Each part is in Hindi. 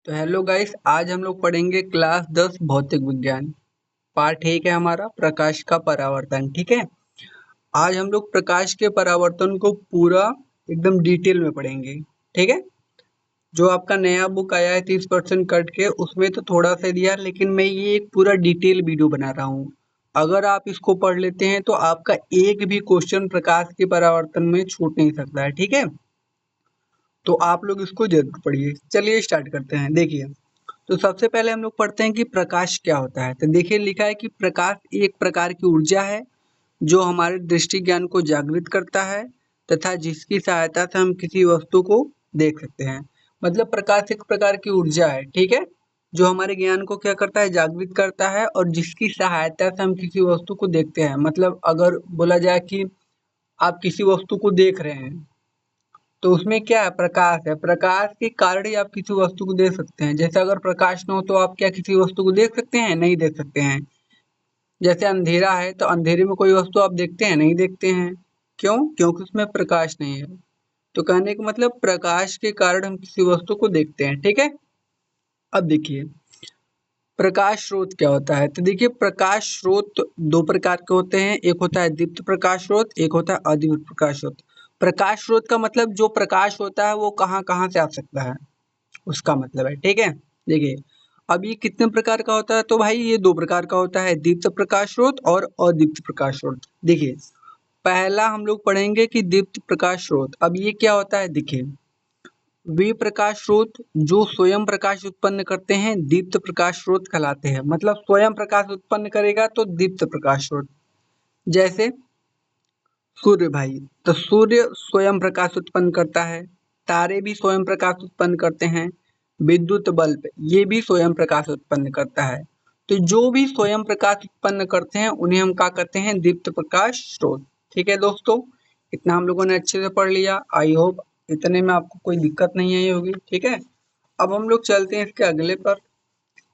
तो हेलो गाइस, आज हम लोग पढ़ेंगे क्लास 10 भौतिक विज्ञान। पार्ट 1 है हमारा प्रकाश का परावर्तन। ठीक है। आज हम लोग प्रकाश के परावर्तन को पूरा एकदम डिटेल में पढ़ेंगे। ठीक है। जो आपका नया बुक आया है 30% कट के, उसमें तो थोड़ा सा दिया, लेकिन मैं ये एक पूरा डिटेल वीडियो बना रहा हूँ। अगर आप इसको पढ़ लेते हैं तो आपका एक भी क्वेश्चन प्रकाश के परावर्तन में छूट नहीं सकता है। ठीक है। तो आप लोग इसको जरूर पढ़िए। चलिए स्टार्ट करते हैं। देखिए, तो सबसे पहले हम लोग पढ़ते हैं कि प्रकाश क्या होता है। तो देखिए, लिखा है कि प्रकाश एक प्रकार की ऊर्जा है जो हमारे दृष्टि ज्ञान को जागृत करता है तथा जिसकी सहायता से हम किसी वस्तु को देख सकते हैं। मतलब प्रकाश एक प्रकार की ऊर्जा है, ठीक है, जो हमारे ज्ञान को क्या करता है, जागृत करता है, और जिसकी सहायता से हम किसी वस्तु को देखते हैं। मतलब अगर बोला जाए कि आप किसी वस्तु को देख रहे हैं, तो उसमें क्या है, प्रकाश है। प्रकाश के कारण ही आप किसी वस्तु को देख सकते हैं। जैसे अगर प्रकाश न हो तो आप क्या किसी वस्तु को देख सकते हैं? नहीं देख सकते हैं। जैसे अंधेरा है तो अंधेरे में कोई वस्तु आप देखते हैं? नहीं देखते हैं। क्यों? क्योंकि उसमें प्रकाश नहीं है। तो कहने का मतलब प्रकाश के कारण हम किसी वस्तु को देखते हैं। ठीक है। अब देखिए, प्रकाश स्रोत क्या होता है। तो देखिए, प्रकाश स्रोत दो प्रकार के होते हैं। एक होता है दीप्त प्रकाश स्रोत, एक होता है अदीप्त प्रकाश स्रोत। प्रकाश स्रोत का मतलब जो प्रकाश होता है वो कहाँ कहाँ से आ सकता है, उसका मतलब है। ठीक है। देखिए, अब ये कितने प्रकार का होता है, तो भाई ये दो प्रकार का होता है, दीप्त प्रकाश स्रोत और अदीप्त प्रकाश स्रोत। देखिए, पहला हम लोग पढ़ेंगे कि दीप्त प्रकाश स्रोत। अब ये क्या होता है, देखिए, वे प्रकाश स्रोत जो स्वयं प्रकाश उत्पन्न करते हैं दीप्त प्रकाश स्रोत कहलाते हैं। मतलब स्वयं प्रकाश उत्पन्न करेगा तो दीप्त प्रकाश स्रोत। जैसे सूर्य भाई, तो सूर्य स्वयं प्रकाश उत्पन्न करता है। तारे भी स्वयं प्रकाश उत्पन्न करते हैं। विद्युत बल्ब ये भी स्वयं प्रकाश उत्पन्न करता है। तो जो भी स्वयं प्रकाश उत्पन्न करते हैं उन्हें हम क्या कहते हैं, दीप्त प्रकाश स्रोत। ठीक है दोस्तों, इतना हम लोगों ने अच्छे से पढ़ लिया। आई होप इतने में आपको कोई दिक्कत नहीं आई होगी। ठीक है। अब हम लोग चलते हैं इसके अगले पर।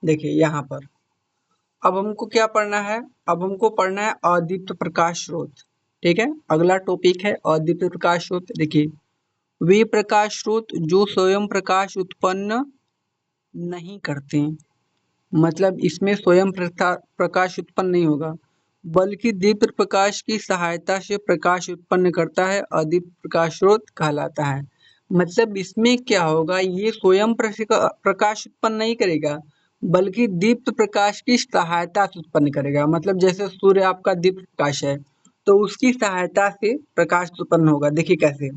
देखिए यहाँ पर अब हमको क्या पढ़ना है, अब हमको पढ़ना है अदीप्त प्रकाश स्रोत। ठीक है। अगला टॉपिक है अदीप्त प्रकाश स्रोत। देखिए, वे प्रकाश स्रोत जो स्वयं प्रकाश उत्पन्न नहीं करते, मतलब इसमें स्वयं प्रकाश उत्पन्न नहीं होगा, बल्कि दीप्त प्रकाश की सहायता से प्रकाश उत्पन्न करता है, अदीप्त प्रकाश स्रोत कहलाता है। मतलब इसमें क्या होगा, ये स्वयं प्रकाश उत्पन्न नहीं करेगा, बल्कि दीप्त प्रकाश की सहायता से उत्पन्न करेगा। मतलब जैसे सूर्य आपका दीप्त प्रकाश है, तो उसकी सहायता से प्रकाश उत्पन्न होगा। देखिए कैसे,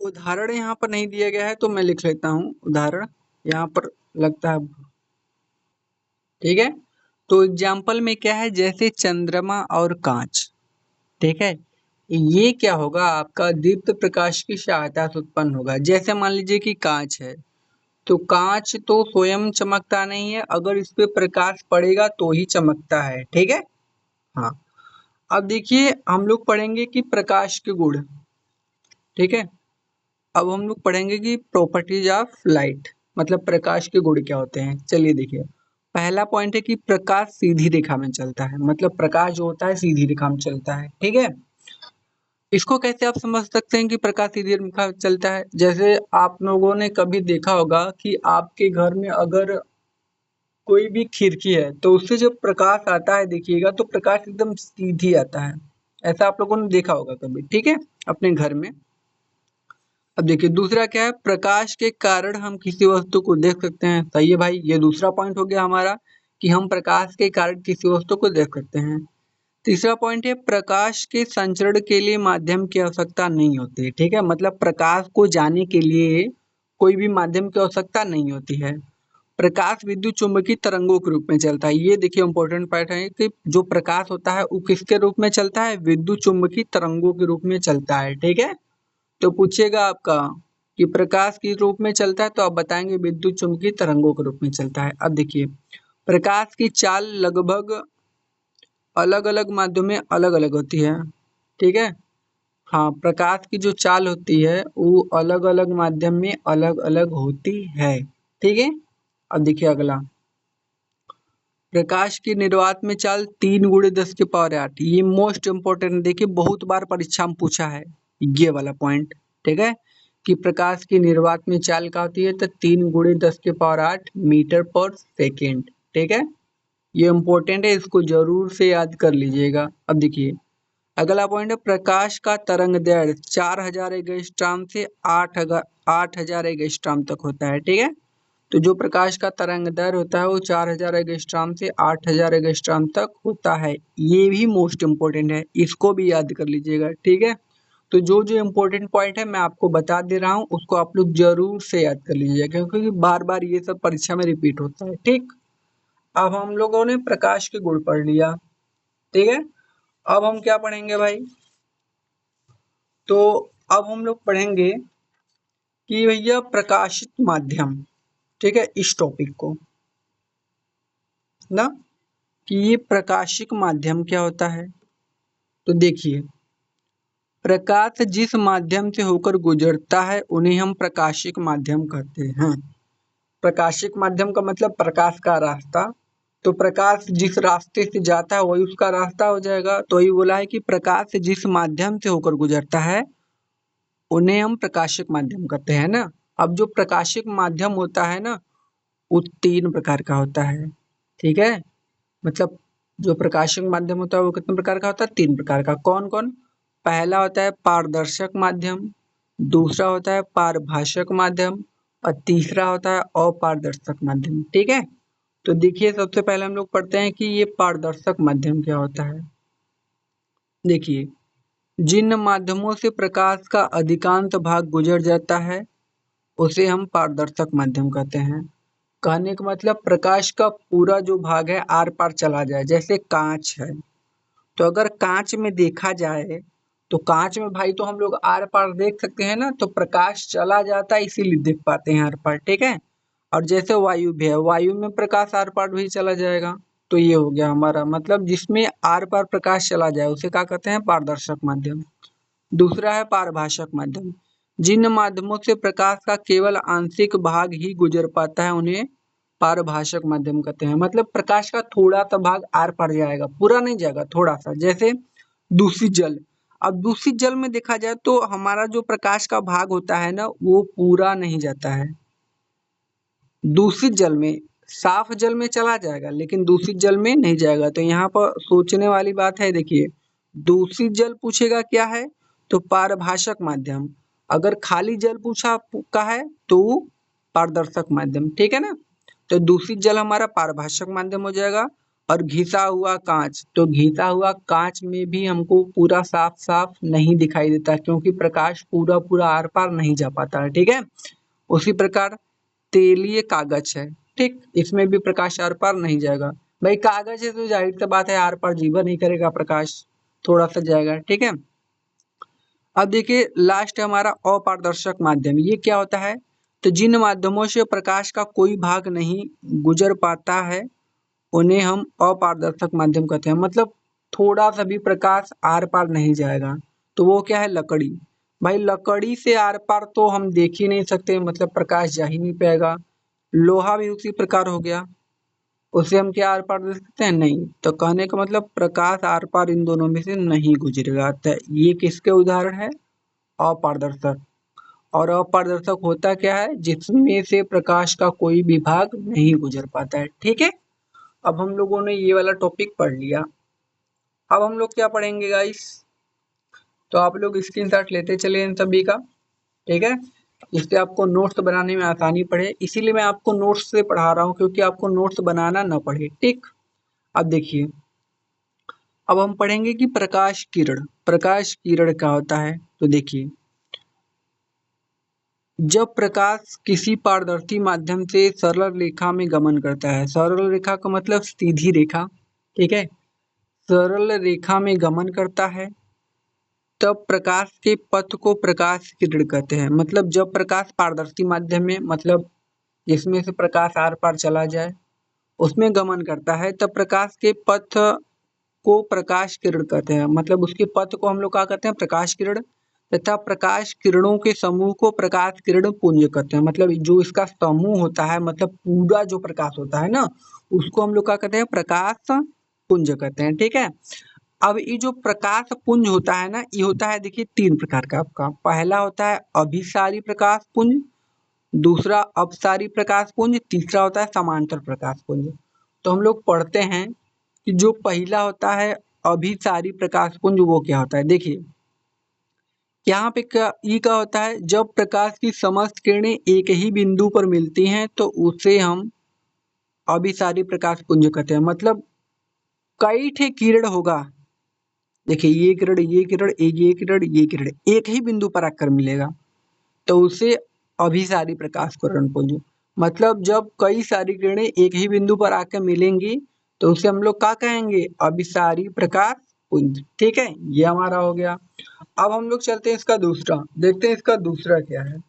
उदाहरण यहाँ पर नहीं दिया गया है तो मैं लिख लेता हूँ उदाहरण यहाँ पर, लगता है। ठीक है। तो एग्जाम्पल में क्या है, जैसे चंद्रमा और कांच। ठीक है। ये क्या होगा, आपका दीप्त प्रकाश की सहायता से उत्पन्न होगा। जैसे मान लीजिए कि कांच है, तो कांच तो स्वयं चमकता नहीं है, अगर इस पे प्रकाश पड़ेगा तो ही चमकता है। ठीक है। हाँ। अब देखिए, हम लोग पढ़ेंगे कि प्रकाश के गुण। ठीक है। अब हम लोग पढ़ेंगे कि प्रॉपर्टीज ऑफ लाइट, मतलब प्रकाश के गुण क्या होते हैं। चलिए देखिए, पहला पॉइंट है कि प्रकाश सीधी रेखा में चलता है। मतलब प्रकाश जो होता है सीधी रेखा में चलता है। ठीक है। इसको कैसे आप समझ सकते हैं कि प्रकाश सीधी रेखा में चलता है। जैसे आप लोगों ने कभी देखा होगा कि आपके घर में अगर कोई भी खिड़की है तो उससे जब प्रकाश आता है, देखिएगा तो प्रकाश एकदम सीधी आता है। ऐसा आप लोगों ने देखा होगा कभी। ठीक है, अपने घर में। अब देखिए दूसरा क्या है, प्रकाश के कारण हम किसी वस्तु को देख सकते हैं। सही है भाई, ये दूसरा पॉइंट हो गया हमारा कि हम प्रकाश के कारण किसी वस्तु को देख सकते हैं। तीसरा पॉइंट है, प्रकाश के संचरण के लिए माध्यम की आवश्यकता नहीं होती। ठीक है। मतलब प्रकाश को जाने के लिए कोई भी माध्यम की आवश्यकता नहीं होती है। प्रकाश विद्युत चुंबकीय तरंगों के रूप में चलता है। ये देखिए इंपॉर्टेंट पॉइंट है कि जो प्रकाश होता है वो किसके रूप में चलता है, विद्युत चुंबकीय तरंगों के रूप में चलता है। ठीक है। तो पूछेगा आपका कि प्रकाश किस रूप में चलता है, तो आप बताएंगे विद्युत चुम्बकीय तरंगों के रूप में चलता है। अब देखिए, प्रकाश की चाल लगभग अलग अलग माध्यम में अलग अलग होती है। ठीक है। हाँ, प्रकाश की जो चाल होती है वो अलग अलग माध्यम में अलग अलग होती है। ठीक है। अब देखिए अगला, प्रकाश की निर्वात में चाल 3 × 10⁸। ये मोस्ट इंपोर्टेंट, देखिए बहुत बार परीक्षा में पूछा है ये वाला पॉइंट। ठीक है। कि प्रकाश की निर्वात में चाल क्या होती है, तो 3 × 10⁸ मीटर पर सेकेंड। ठीक है, ये इंपॉर्टेंट है, इसको जरूर से याद कर लीजिएगा। अब देखिए अगला पॉइंट है, प्रकाश का तरंग दैर्ध्य 4000 एंगस्ट्रॉम से 8000 एंगस्ट्रॉम तक होता है। ठीक है, तो जो प्रकाश का तरंग दैर्ध्य होता है वो 4000 एंगस्ट्रॉम से 8000 एंगस्ट्रॉम तक होता है। ये भी मोस्ट इम्पोर्टेंट है, इसको भी याद कर लीजिएगा। ठीक है, तो जो जो इम्पोर्टेंट पॉइंट है मैं आपको बता दे रहा हूँ, उसको आप लोग जरूर से याद कर लीजिएगा, क्योंकि बार बार ये सब परीक्षा में रिपीट होता है। ठीक, अब हम लोगों ने प्रकाश के गुण पढ़ लिया। ठीक है, अब हम क्या पढ़ेंगे भाई, तो अब हम लोग पढ़ेंगे कि भैया प्रकाशित माध्यम। ठीक है, इस टॉपिक को ना, कि ये प्रकाशिक माध्यम क्या होता है। तो देखिए, प्रकाश जिस माध्यम से होकर गुजरता है उन्हें हम प्रकाशिक माध्यम कहते हैं। प्रकाशिक माध्यम का मतलब प्रकाश का रास्ता, तो प्रकाश जिस रास्ते से जाता है वही उसका रास्ता हो जाएगा। तो ये बोला है कि प्रकाश जिस माध्यम से होकर गुजरता है उन्हें हम प्रकाशिक माध्यम कहते हैं ना। अब जो प्रकाशिक माध्यम होता है ना, वो 3 प्रकार का होता है। ठीक है, मतलब जो प्रकाशिक माध्यम होता है वो कितने प्रकार का होता है, 3 प्रकार का। कौन कौन? पहला होता है पारदर्शक माध्यम, दूसरा होता है पारभाषक माध्यम, और तीसरा होता है अपारदर्शक माध्यम। ठीक है, तो देखिए सबसे पहले हम लोग पढ़ते हैं कि ये पारदर्शक माध्यम क्या होता है। देखिए, जिन माध्यमों से प्रकाश का अधिकांश भाग गुजर जाता है उसे हम पारदर्शक माध्यम कहते हैं। कहने का मतलब प्रकाश का पूरा जो भाग है आर पार चला जाए, जैसे कांच है, तो अगर कांच में देखा जाए तो कांच में भाई तो हम लोग आर पार देख सकते हैं ना, तो प्रकाश चला जाता है इसीलिए देख पाते हैं आर पार। ठीक है, और जैसे वायु भी है, वायु में प्रकाश आर पार भी चला जाएगा। तो ये हो गया हमारा मतलब जिसमें आर पार प्रकाश चला जाए उसे क्या कहते हैं, पारदर्शक माध्यम। दूसरा है पारभाषक माध्यम, जिन माध्यमों से प्रकाश का केवल आंशिक भाग ही गुजर पाता है उन्हें पारभाषक माध्यम कहते हैं। मतलब प्रकाश का थोड़ा सा भाग आर पार जाएगा, पूरा नहीं जाएगा, थोड़ा सा। जैसे दूषित जल, अब दूषित जल में देखा जाए तो हमारा जो प्रकाश का भाग होता है ना वो पूरा नहीं जाता है दूषित जल में। साफ जल में चला जाएगा लेकिन दूषित जल में नहीं जाएगा। तो यहाँ पर सोचने वाली बात है। देखिए, दूषित जल पूछेगा क्या है, तो पारभाषक माध्यम। अगर खाली जल पूछा का है तो पारदर्शक माध्यम। ठीक है ना, तो दूषित जल हमारा पारभाषक माध्यम हो जाएगा। और घिसा हुआ कांच, तो घिसा हुआ कांच में भी हमको पूरा साफ साफ नहीं दिखाई देता, क्योंकि प्रकाश पूरा पूरा आर पार नहीं जा पाता है। ठीक है, उसी प्रकार तेलीय कागज है, ठीक, इसमें भी प्रकाश आर पार नहीं जाएगा। भाई कागज है तो जाहिर सी बात है आर पार जीवन नहीं करेगा, प्रकाश थोड़ा सा जाएगा। ठीक है, अब देखिए लास्ट है हमारा अपारदर्शक माध्यम। ये क्या होता है, तो जिन माध्यमों से प्रकाश का कोई भाग नहीं गुजर पाता है उन्हें हम अपारदर्शक माध्यम कहते हैं। मतलब थोड़ा सा भी प्रकाश आर पार नहीं जाएगा। तो वो क्या है, लकड़ी। भाई लकड़ी से आर पार तो हम देख ही नहीं सकते, मतलब प्रकाश जा ही नहीं पाएगा। लोहा भी उसी प्रकार हो गया, उसे हम क्या आर पार देख सकते हैं, नहीं। तो कहने का मतलब प्रकाश आर पार इन दोनों में से नहीं गुजरेगा। तो ये किसके उदाहरण है, अपारदर्शक। और अपारदर्शक होता क्या है, जिसमें से प्रकाश का कोई भी भाग नहीं गुजर पाता है। ठीक है, अब हम लोगों ने ये वाला टॉपिक पढ़ लिया। अब हम लोग क्या पढ़ेंगे गाइस, तो आप लोग स्क्रीनशॉट लेते चले इन सभी का। ठीक है, इससे आपको नोट्स बनाने में आसानी पड़े, इसीलिए मैं आपको नोट्स से पढ़ा रहा हूँ, क्योंकि आपको नोट्स बनाना ना पड़े। ठीक, अब देखिए, अब हम पढ़ेंगे कि प्रकाश किरण। प्रकाश किरण क्या होता है, तो देखिए, जब प्रकाश किसी पारदर्शी माध्यम से सरल रेखा में गमन करता है, सरल रेखा का मतलब सीधी रेखा, ठीक है, सरल रेखा में गमन करता है, तब प्रकाश के पथ को प्रकाश किरण कहते हैं। मतलब जब प्रकाश पारदर्शी माध्यम में, मतलब जिसमें से प्रकाश आर पार चला जाए, उसमें गमन करता है, तब प्रकाश के पथ को प्रकाश किरण कहते हैं। मतलब उसके पथ को हम लोग क्या कहते हैं, प्रकाश किरण। तथा प्रकाश किरणों के समूह को प्रकाश किरण पुंज कहते हैं। मतलब जो इसका समूह होता है, मतलब पूरा जो प्रकाश होता है ना, उसको हम लोग क्या कहते हैं, प्रकाश पुंज कहते हैं। ठीक है, अब ये जो प्रकाश पुंज होता है ना, ये होता है देखिए 3 प्रकार का आपका। पहला होता है अभिसारी प्रकाश पुंज, दूसरा अपसारी प्रकाश पुंज, तीसरा होता है समांतर प्रकाश पुंज। तो हम लोग पढ़ते हैं कि जो पहला होता है अभिसारी प्रकाश पुंज, वो क्या होता है। देखिए यहाँ पे क्या होता है, जब प्रकाश की समस्त किरणें एक ही बिंदु पर मिलती हैं तो उसे हम अभिसारी प्रकाश पुंज कहते हैं। मतलब कई ठे किरण होगा, देखिए ये किरण, ये किरण, ये किरण, ये किरण एक ही बिंदु पर आकर मिलेगा तो उसे अभिसारी प्रकाश किरण पुंज। मतलब जब कई सारी किरणें एक ही बिंदु पर आकर मिलेंगी तो उसे हम लोग क्या कहेंगे, अभिसारी प्रकाश पुंज। ठीक है, ये हमारा हो गया। अब हम लोग चलते हैं इसका दूसरा, देखते हैं इसका दूसरा क्या है।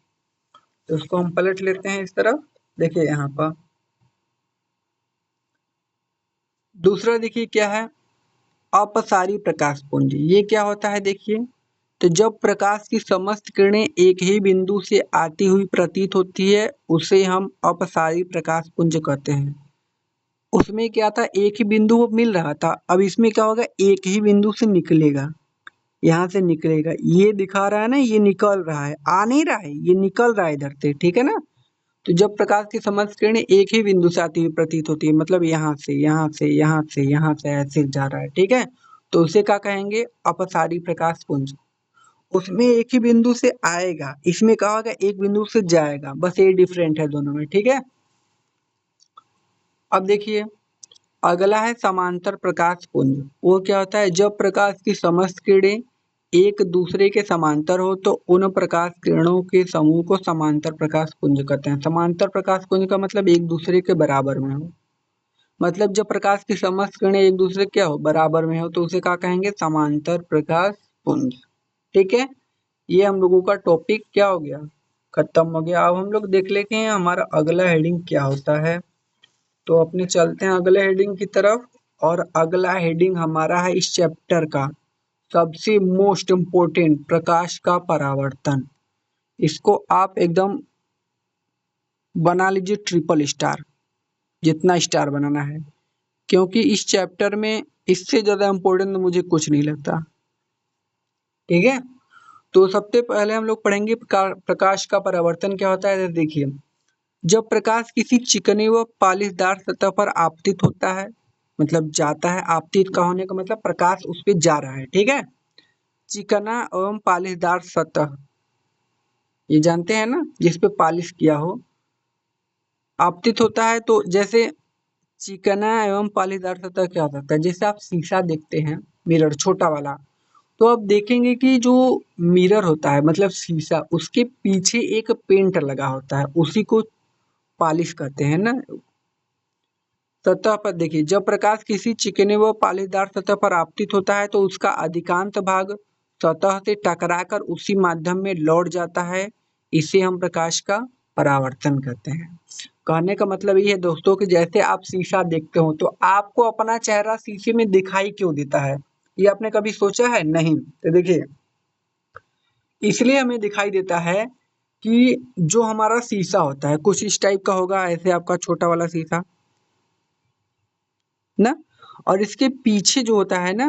तो उसको हम पलट लेते हैं इस तरफ। देखिए यहाँ पर दूसरा देखिए क्या है, अपसारी प्रकाश पुंज। ये क्या होता है देखिए, तो जब प्रकाश की समस्त किरणें एक ही बिंदु से आती हुई प्रतीत होती है उसे हम अपसारी प्रकाश पुंज कहते हैं। उसमें क्या था, एक ही बिंदु वो मिल रहा था, अब इसमें क्या होगा, एक ही बिंदु से निकलेगा, यहाँ से निकलेगा। ये दिखा रहा है ना, ये निकल रहा है, आ नहीं रहा है, ये निकल रहा है इधर से। ठीक है ना। तो जब प्रकाश की समस्त किरणें एक ही बिंदु से आती हुई प्रतीत होती है, मतलब यहाँ से यहाँ से यहाँ से यहाँ से ऐसे जा रहा है, ठीक है, तो उसे क्या कहेंगे, अपसारी प्रकाश पुंज। उसमें एक ही बिंदु से आएगा, इसमें क्या होगा, एक बिंदु से जाएगा, बस ये डिफरेंट है दोनों में। ठीक है। अब देखिए अगला है समांतर प्रकाश पुंज। वो क्या होता है, जब प्रकाश की समस्त किरणें एक दूसरे के समांतर हो तो उन प्रकाश किरणों के समूह को समांतर प्रकाश पुंज कहते हैं। समांतर प्रकाश पुंज का मतलब एक दूसरे के बराबर में हो। मतलब जब प्रकाश की समस्त किरणें एक दूसरे क्या हो, बराबर में हो, तो उसे क्या कहेंगे, समांतर प्रकाश पुंज। ठीक है, ये हम लोगों का टॉपिक क्या हो गया, खत्म हो गया। अब हम लोग देख लेते हैं हमारा अगला हेडिंग क्या होता है। तो अपने चलते हैं अगले हेडिंग की तरफ। और अगला हेडिंग हमारा है इस चैप्टर का सबसे मोस्ट इम्पोर्टेंट, प्रकाश का परावर्तन। इसको आप एकदम बना लीजिए ट्रिपल स्टार, जितना स्टार बनाना है, क्योंकि इस चैप्टर में इससे ज्यादा इम्पोर्टेंट मुझे कुछ नहीं लगता। ठीक है, तो सबसे पहले हम लोग पढ़ेंगे प्रकाश का परावर्तन क्या होता है। देखिए जब प्रकाश किसी चिकनी व पालिशदार सतह पर आपतित होता है, मतलब जाता है, आपतित का होने का मतलब प्रकाश उस पे जा रहा है। ठीक है, चिकना एवं पालिशदार सतह, ये जानते हैं ना, जिस पे पालिश किया हो, आपतित होता है। तो जैसे चिकना एवं पालीदार सतह क्या होता है, जैसे आप शीशा देखते हैं, मिरर छोटा वाला, तो आप देखेंगे कि जो मिरर होता है मतलब शीशा, उसके पीछे एक पेंट लगा होता है, उसी को पॉलिश कहते हैं ना। सतह पर देखिए जब प्रकाश किसी चिकने व पालीदार सतह पर आपतित होता है तो उसका अधिकांश भाग सतह से टकराकर उसी माध्यम में लौट जाता है, इसे हम प्रकाश का परावर्तन कहते हैं। कहने का मतलब ये है दोस्तों कि जैसे आप शीशा देखते हो तो आपको अपना चेहरा शीशे में दिखाई क्यों देता है, ये आपने कभी सोचा है? नहीं। तो देखिए इसलिए हमें दिखाई देता है कि जो हमारा शीशा होता है कुछ इस टाइप का होगा, ऐसे आपका छोटा वाला शीशा ना, और इसके पीछे जो होता है ना,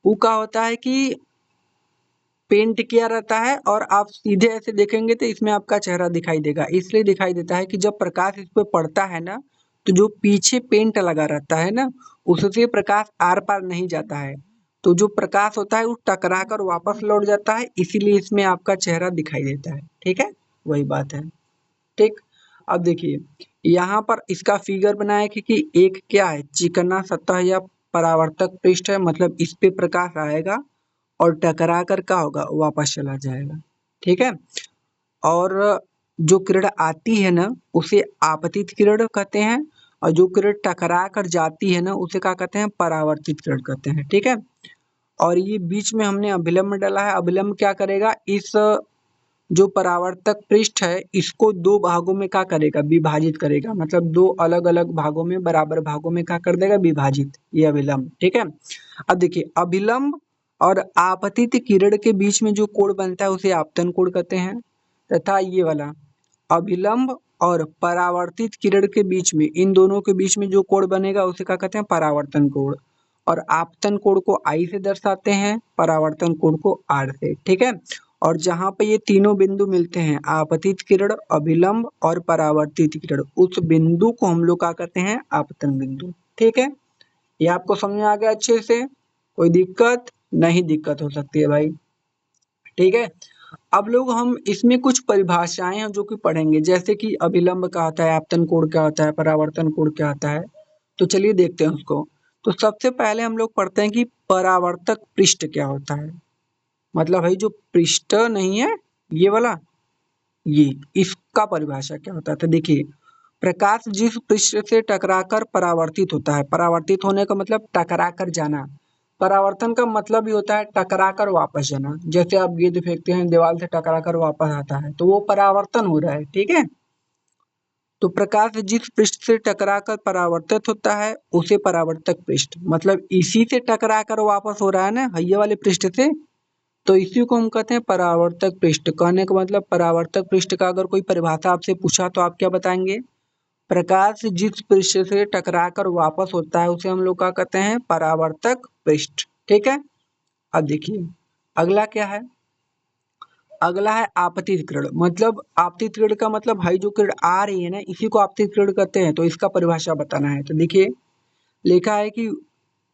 वो क्या होता है कि पेंट किया रहता है, और आप सीधे ऐसे देखेंगे तो इसमें आपका चेहरा दिखाई देगा। इसलिए दिखाई देता है कि जब प्रकाश इस पे पड़ता है ना, तो जो पीछे पेंट लगा रहता है ना, उससे प्रकाश आर पार नहीं जाता है, तो जो प्रकाश होता है वो टकरा कर वापस लौट जाता है, इसीलिए इसमें आपका चेहरा दिखाई देता है। ठीक है, वही बात है। ठीक, अब देखिए यहाँ पर इसका फिगर बनाया कि एक क्या है, चिकना सतह या परावर्तक पृष्ठ है, मतलब इस पे प्रकाश आएगा और टकरा कर क्या होगा, वापस चला जाएगा। ठीक है, और जो किरण आती है ना उसे आपतित किरण कहते हैं, और जो किरण टकरा कर जाती है ना उसे क्या कहते हैं, परावर्तित किरण कहते हैं। ठीक है, और ये बीच में हमने अभिलंब डाला है। अभिलंब क्या करेगा, इस जो परावर्तक पृष्ठ है इसको दो भागों में क्या करेगा, विभाजित करेगा, मतलब दो अलग अलग भागों में, बराबर भागों में क्या कर देगा, विभाजित, ये अभिलंब। ठीक है, अब देखिए अभिलंब और आपतित किरण के बीच में जो कोण बनता है उसे आपतन कोण कहते हैं, तथा ये वाला अभिलंब और परावर्तित किरण के बीच में, इन दोनों के बीच में जो कोण बनेगा उसे क्या कहते हैं, परावर्तन कोण। और आपतन कोण को I से दर्शाते हैं, परावर्तन कोण को R से, ठीक है। और जहाँ पे ये तीनों बिंदु मिलते हैं, आपतित किरण, अभिलंब और परावर्तित किरण, उस बिंदु को हम लोग क्या कहते हैं, आपतन बिंदु, ठीक है। ये आपको समझ में आ गया अच्छे से? कोई दिक्कत नहीं? दिक्कत हो सकती है भाई, ठीक है। अब लोग हम इसमें कुछ परिभाषाएं हैं जो कि पढ़ेंगे, जैसे कि अभिलंब क्या होता है, आपतन कोण क्या होता है, परावर्तन कोण क्या होता है। तो चलिए देखते हैं उसको। तो सबसे पहले हम लोग पढ़ते हैं कि परावर्तक पृष्ठ क्या होता है। मतलब भाई जो पृष्ठ नहीं है ये वाला, ये इसका परिभाषा क्या होता है। तो देखिए, प्रकाश जिस पृष्ठ से टकराकर परावर्तित होता है, परावर्तित होने का मतलब टकरा कर जाना, परावर्तन का मतलब भी होता है टकरा कर वापस जाना। जैसे आप गेंद फेंकते हैं, दीवार से टकरा कर वापस आता है, तो वो परावर्तन हो रहा है, ठीक है। तो प्रकाश जिस पृष्ठ से टकराकर परावर्तित होता है उसे परावर्तक पृष्ठ, मतलब इसी से टकराकर वापस हो रहा है ना, ये वाले पृष्ठ से, तो इसी को हम कहते हैं परावर्तक पृष्ठ। कहने का मतलब परावर्तक पृष्ठ का अगर कोई परिभाषा आपसे पूछा तो आप क्या बताएंगे? प्रकाश जिस पृष्ठ से टकराकर वापस होता है उसे हम लोग क्या कहते हैं, परावर्तक पृष्ठ, ठीक है। अब देखिए अगला क्या है, अगला है आपतित किरण। मतलब आपतित किरण का मतलब भाई जो किरण आ रही है ना, इसी को आपतित किरण कहते हैं। तो इसका परिभाषा बताना है। तो देखिए लिखा है कि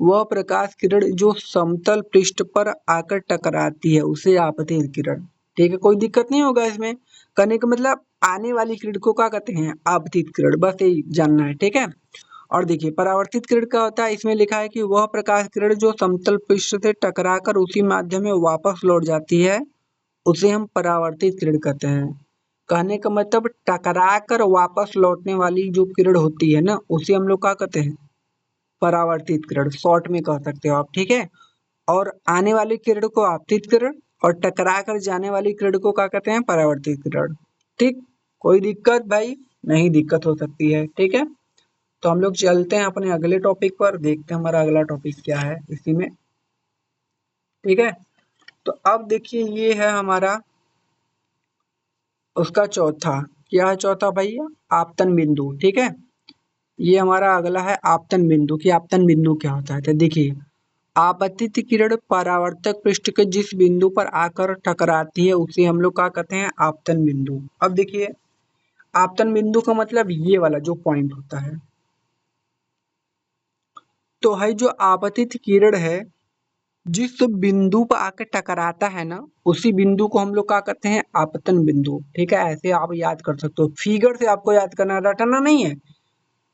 वह प्रकाश किरण जो समतल पृष्ठ पर आकर टकराती है उसे आपतित किरण, ठीक है। कोई दिक्कत नहीं होगा इसमें। कहने का मतलब आने वाली किरण को क्या कहते हैं, आपतित किरण, बस यही जानना है, ठीक है। और देखिए परावर्तित किरण क्या होता है, इसमें लिखा है कि वह प्रकाश किरण जो समतल पृष्ठ से टकराकर उसी माध्यम में वापस लौट जाती है उसे हम परावर्तित किरण कहते हैं। कहने का मतलब टकरा कर वापस लौटने वाली जो किरण होती है ना, उसे हम लोग क्या कहते हैं, परावर्तित किरण, शॉर्ट में कह सकते हो आप, ठीक है। और आने वाली किरण को आपतित किरण, और टकरा कर जाने वाली किरण को क्या कहते हैं, परावर्तित किरण, ठीक। कोई दिक्कत भाई? नहीं दिक्कत हो सकती है, ठीक है। तो हम लोग चलते हैं अपने अगले टॉपिक पर, देखते हैं हमारा अगला टॉपिक क्या है इसी में, ठीक है। तो अब देखिए ये है हमारा उसका चौथा, क्या है चौथा भैया, आपतन बिंदु, ठीक है। ये हमारा अगला है आपतन बिंदु, कि आपतन बिंदु क्या होता है। तो देखिए आपतित किरण परावर्तक पृष्ठ के जिस बिंदु पर आकर टकराती है उसे हम लोग क्या कहते हैं, आपतन बिंदु। अब देखिए आपतन बिंदु का मतलब ये वाला जो पॉइंट होता है। तो है जो आपतित किरण है जिस बिंदु पर आकर टकराता है ना, उसी बिंदु को हम लोग क्या कहते हैं, आपतन बिंदु, ठीक है। ऐसे आप याद कर सकते हो, फिगर से आपको याद करना, रटना नहीं है।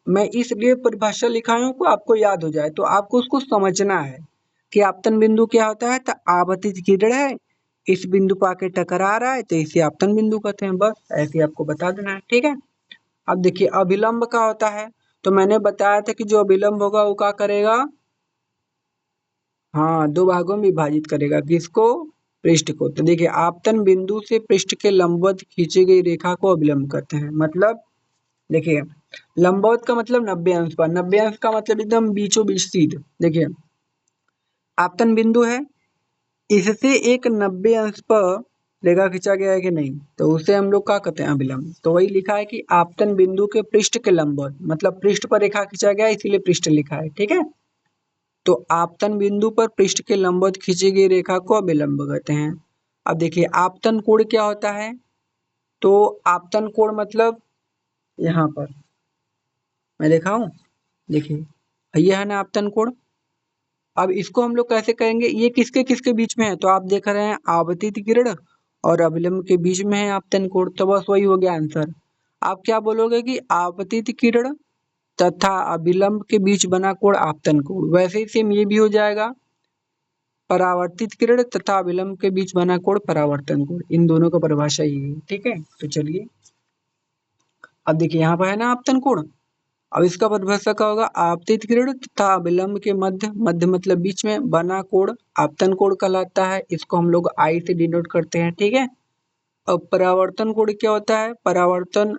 मैं इसलिए परिभाषा लिखाया हूँ को आपको याद हो जाए, तो आपको उसको समझना है कि आपतन बिंदु क्या होता है। तो आपतित किरण है, इस बिंदु पर आके टकरा रहा है तो इसे आपतन बिंदु कहते हैं, बस ऐसे आपको बता देना है, ठीक है। अब देखिए अभिलंब का होता है। तो मैंने बताया था कि जो अभिलंब होगा वो क्या करेगा, हाँ, दो भागों में विभाजित करेगा, किसको, पृष्ठ को। तो देखिए आपतन बिंदु से पृष्ठ के लंबवत खींची गई रेखा को अभिलंब कहते हैं। मतलब देखिए लंबवत का मतलब 90 अंश पर, 90 अंश का मतलब एकदम बीचों बीच सीध। देखिए आपतन बिंदु है, इससे एक 90 अंश पर रेखा खींचा गया है कि नहीं, तो उसे हम लोग क्या कहते हैं, अभिलंब। तो वही लिखा है कि आपतन बिंदु के पृष्ठ के लंबवत, मतलब पृष्ठ पर रेखा खींचा गया इसीलिए पृष्ठ लिखा है, ठीक है। तो आपतन बिंदु पर पृष्ठ के लंबवत खींची गई रेखा को अभिलंब कहते हैं। अब देखिए आपतन कोण क्या होता है। तो आपतन कोण मतलब यहाँ पर मैं दिखाऊं, देखिए ये है ना आपतन कोण। अब इसको हम लोग कैसे करेंगे, ये किसके किसके बीच में है, तो आप देख रहे हैं आपतित किरण और अभिलंब के बीच में है आपतन कोण, तो बस वही हो गया आंसर। आप क्या बोलोगे कि आपतित किरण तथा अभिलंब के बीच बना कोण आपतन कोण, वैसे ही सेम ये भी हो जाएगा, परावर्तित किरण तथा अभिलंब के बीच बना कोण परावर्तन कोण, इन दोनों का परिभाषा ये है, ठीक है। तो चलिए अब देखिए यहाँ पर है ना आपतन कोण। अब इसका परिभाषा क्या होगा, आपतित किरण तथा अभिलंब के मध्य, मध्य मतलब बीच में बना कोण आपतन कोण कहलाता है। इसको हम लोग आई से डिनोट करते हैं, ठीक है। अब परावर्तन कोण क्या होता है, परावर्तन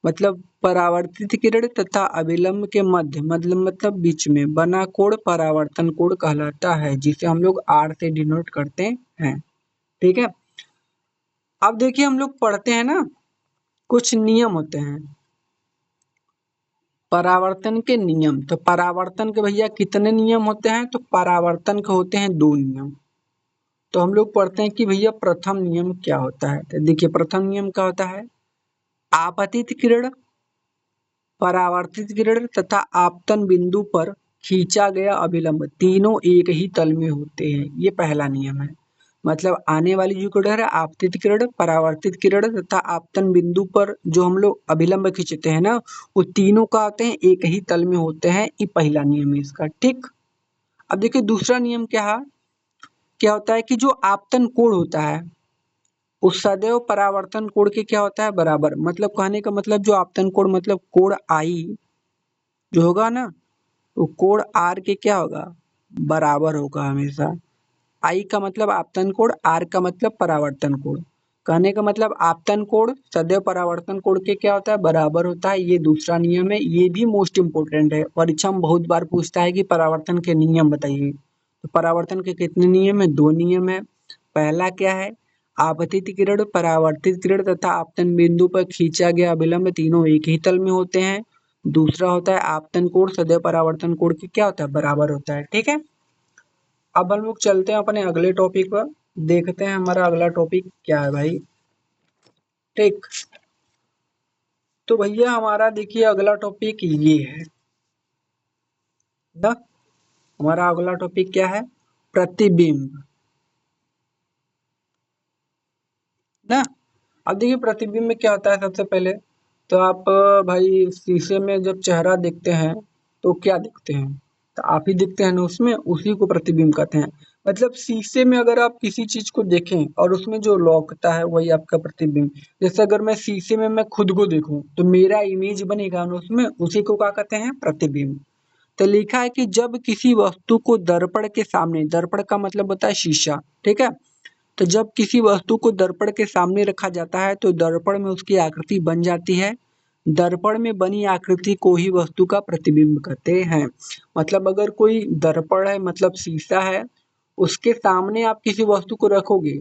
मतलब परावर्तित किरण तथा अभिलंब के मध्य, मतलब बीच में बना कोण परावर्तन कोण कहलाता है, जिसे हम लोग आर से डिनोट करते हैं, ठीक है। अब देखिए हम लोग पढ़ते हैं ना, कुछ नियम होते हैं, परावर्तन के नियम, तो परावर्तन के भैया कितने नियम होते हैं? तो परावर्तन के होते हैं 2 नियम। तो हम लोग पढ़ते हैं कि भैया प्रथम नियम क्या होता है। तो देखिए प्रथम नियम क्या होता है, आपतित किरण, परावर्तित किरण तथा आपतन बिंदु पर खींचा गया अभिलंब तीनों एक ही तल में होते हैं। ये पहला नियम है। मतलब आने वाली जो किरण है आपतित किरण, परावर्तित किरण तथा आपतन बिंदु पर जो हम लोग अभिलंब खींचते हैं ना, वो तीनों का होते हैं एक ही तल में होते हैं। ये पहला नियम है इसका, ठीक। अब देखिए दूसरा नियम क्या होता है कि जो आपतन कोण होता है उस सदैव परावर्तन कोण के क्या होता है, बराबर। मतलब कहने का मतलब जो आपतन कोण मतलब कोण आई जो होगा ना, वो कोण आर के क्या होगा, बराबर होगा हमेशा। आई का मतलब आपतन कोण, आर का मतलब परावर्तन कोण। कहने का मतलब आपतन कोण सदैव परावर्तन कोण के क्या होता है, बराबर होता है। ये दूसरा नियम है। ये भी मोस्ट इंपोर्टेंट है, परीक्षा में बहुत बार पूछता है कि परावर्तन के नियम बताइए। तो परावर्तन के कितने नियम है, 2 नियम है। पहला क्या है, आपतित किरण, परावर्तित किरण तथा आपतन बिंदु पर खींचा गया अभिलंब तीनों एक ही तल में होते हैं। दूसरा होता है आपतन कोण सदैव परावर्तन कोण के क्या होता है, बराबर होता है, ठीक है। अब हम लोग चलते हैं अपने अगले टॉपिक पर, देखते हैं हमारा अगला टॉपिक क्या है भाई, ठीक। तो भैया हमारा देखिए अगला टॉपिक ये है ना, हमारा अगला टॉपिक क्या है, प्रतिबिंब ना। अब देखिए प्रतिबिंब में क्या होता है, सबसे पहले तो आप भाई शीशे में जब चेहरा देखते हैं तो क्या देखते हैं, तो आप ही देखते हैं ना उसमें, उसी को प्रतिबिंब कहते हैं। मतलब शीशे में अगर आप किसी चीज को देखें और उसमें जो लौकता है वही आपका प्रतिबिंब। जैसे अगर मैं शीशे में मैं खुद को देखूं तो मेरा इमेज बनेगा ना उसमें, उसी को क्या कहते हैं, प्रतिबिंब। तो लिखा है कि जब किसी वस्तु को दर्पण के सामने, दर्पण का मतलब होता है शीशा, ठीक है। तो जब किसी वस्तु को दर्पण के सामने रखा जाता है तो दर्पण में उसकी आकृति बन जाती है। दर्पण में बनी आकृति को ही वस्तु का प्रतिबिंब कहते हैं। मतलब अगर कोई दर्पण है मतलब शीशा है, उसके सामने आप किसी वस्तु को रखोगे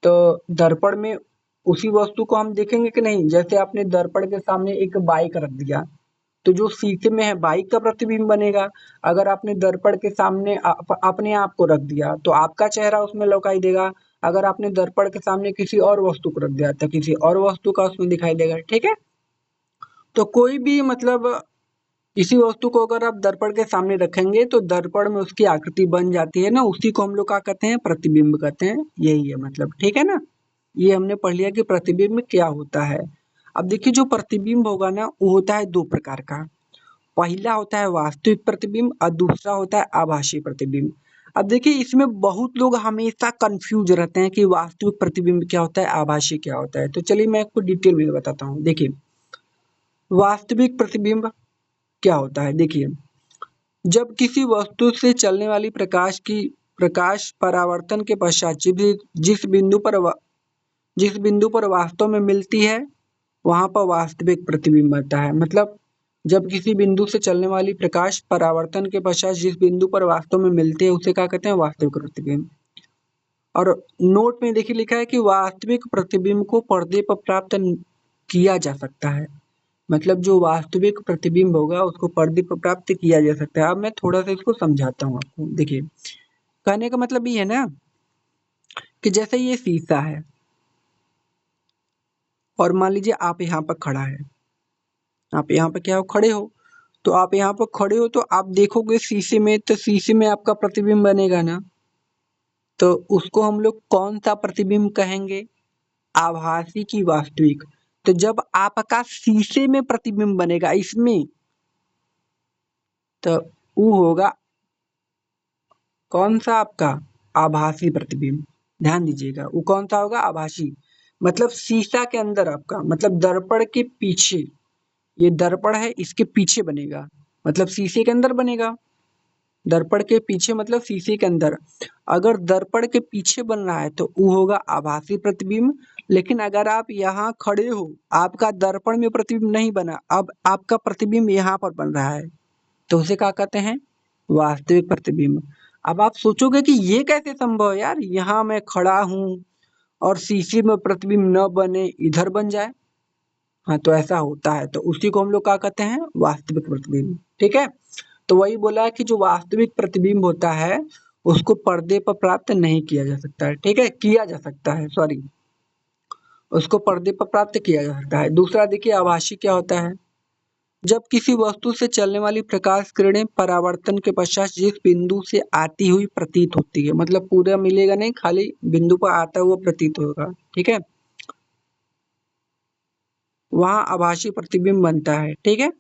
तो दर्पण में उसी वस्तु को हम देखेंगे कि नहीं। जैसे आपने दर्पण के सामने एक बाइक रख दिया तो जो शीशे में है बाइक का प्रतिबिंब बनेगा। अगर आपने दर्पण के सामने अपने आप को रख दिया तो आपका चेहरा उसमें लौकाई देगा। अगर आपने दर्पण के सामने किसी और वस्तु को रख दिया तो किसी और वस्तु का उसमें दिखाई देगा, ठीक है। तो कोई भी मतलब किसी वस्तु को अगर आप दर्पण के सामने रखेंगे तो दर्पण में उसकी आकृति बन जाती है ना, उसी को हम लोग क्या कहते हैं, प्रतिबिंब कहते हैं। यही है मतलब, ठीक है ना। ये हमने पढ़ लिया कि प्रतिबिंब क्या होता है। अब देखिए जो प्रतिबिंब होगा ना वो होता है 2 प्रकार का। पहला होता है वास्तविक प्रतिबिंब और दूसरा होता है आभासी प्रतिबिंब। अब देखिए इसमें बहुत लोग हमेशा कंफ्यूज रहते हैं कि वास्तविक प्रतिबिंब क्या होता है, आभासी क्या होता है। तो चलिए मैं आपको डिटेल में बताता हूँ। देखिए वास्तविक प्रतिबिंब क्या होता है, देखिए जब किसी वस्तु से चलने वाली प्रकाश परावर्तन के पश्चात जिस बिंदु पर जिस बिंदु पर वास्तव में मिलती है वहां पर वास्तविक प्रतिबिंब बनता है। मतलब जब किसी बिंदु से चलने वाली प्रकाश परावर्तन के पश्चात जिस बिंदु पर वास्तव में मिलती है उसे क्या कहते हैं, वास्तविक प्रतिबिंब। और नोट में देखिए लिखा है कि वास्तविक प्रतिबिंब को पर्दे पर प्राप्त किया जा सकता है। मतलब जो वास्तविक प्रतिबिंब होगा उसको पर्दे पर प्राप्त किया जा सकता है। अब मैं थोड़ा सा इसको समझाता हूँ आपको। देखिए कहने का मतलब ये है ना कि जैसे ये शीशा है और मान लीजिए आप यहाँ पर खड़ा है, आप यहाँ पे क्या हो, खड़े हो। तो आप यहाँ पर खड़े हो तो आप देखोगे शीशे में, तो शीशे में आपका प्रतिबिंब बनेगा ना। तो उसको हम लोग कौन सा प्रतिबिंब कहेंगे, आभासी की वास्तविक। तो जब आपका शीशे में प्रतिबिंब बनेगा इसमें, तो वो होगा कौन सा आपका, आभासी प्रतिबिंब। ध्यान दीजिएगा वो कौन सा होगा, आभासी। मतलब शीशा के अंदर आपका, मतलब दर्पण के पीछे, ये दर्पण है इसके पीछे बनेगा, मतलब शीशे के अंदर बनेगा। दर्पण के पीछे मतलब शीशे के अंदर। अगर दर्पण के पीछे बन रहा है तो वो होगा आभासी प्रतिबिंब। लेकिन अगर आप यहाँ खड़े हो, आपका दर्पण में प्रतिबिंब नहीं बना, अब आपका प्रतिबिंब यहाँ पर बन रहा है, तो उसे क्या कहते हैं, वास्तविक प्रतिबिंब। अब आप सोचोगे कि ये कैसे संभव है यार, यहाँ मैं खड़ा हूँ और शीशे में प्रतिबिंब न बने इधर बन जाए। हाँ, तो ऐसा होता है, तो उसी को हम लोग क्या कहते हैं, वास्तविक प्रतिबिंब। ठीक है, तो वही बोला है कि जो वास्तविक प्रतिबिंब होता है उसको पर्दे पर प्राप्त नहीं किया जा सकता है। ठीक है, किया जा सकता है, सॉरी, उसको पर्दे पर प्राप्त किया जा सकता है। दूसरा देखिए, आभासी क्या होता है, जब किसी वस्तु से चलने वाली प्रकाश किरणें परावर्तन के पश्चात जिस बिंदु से आती हुई प्रतीत होती है, मतलब पूरा मिलेगा नहीं, खाली बिंदु पर आता हुआ प्रतीत होगा, ठीक है, वहां आभासी प्रतिबिंब बनता है। ठीक है,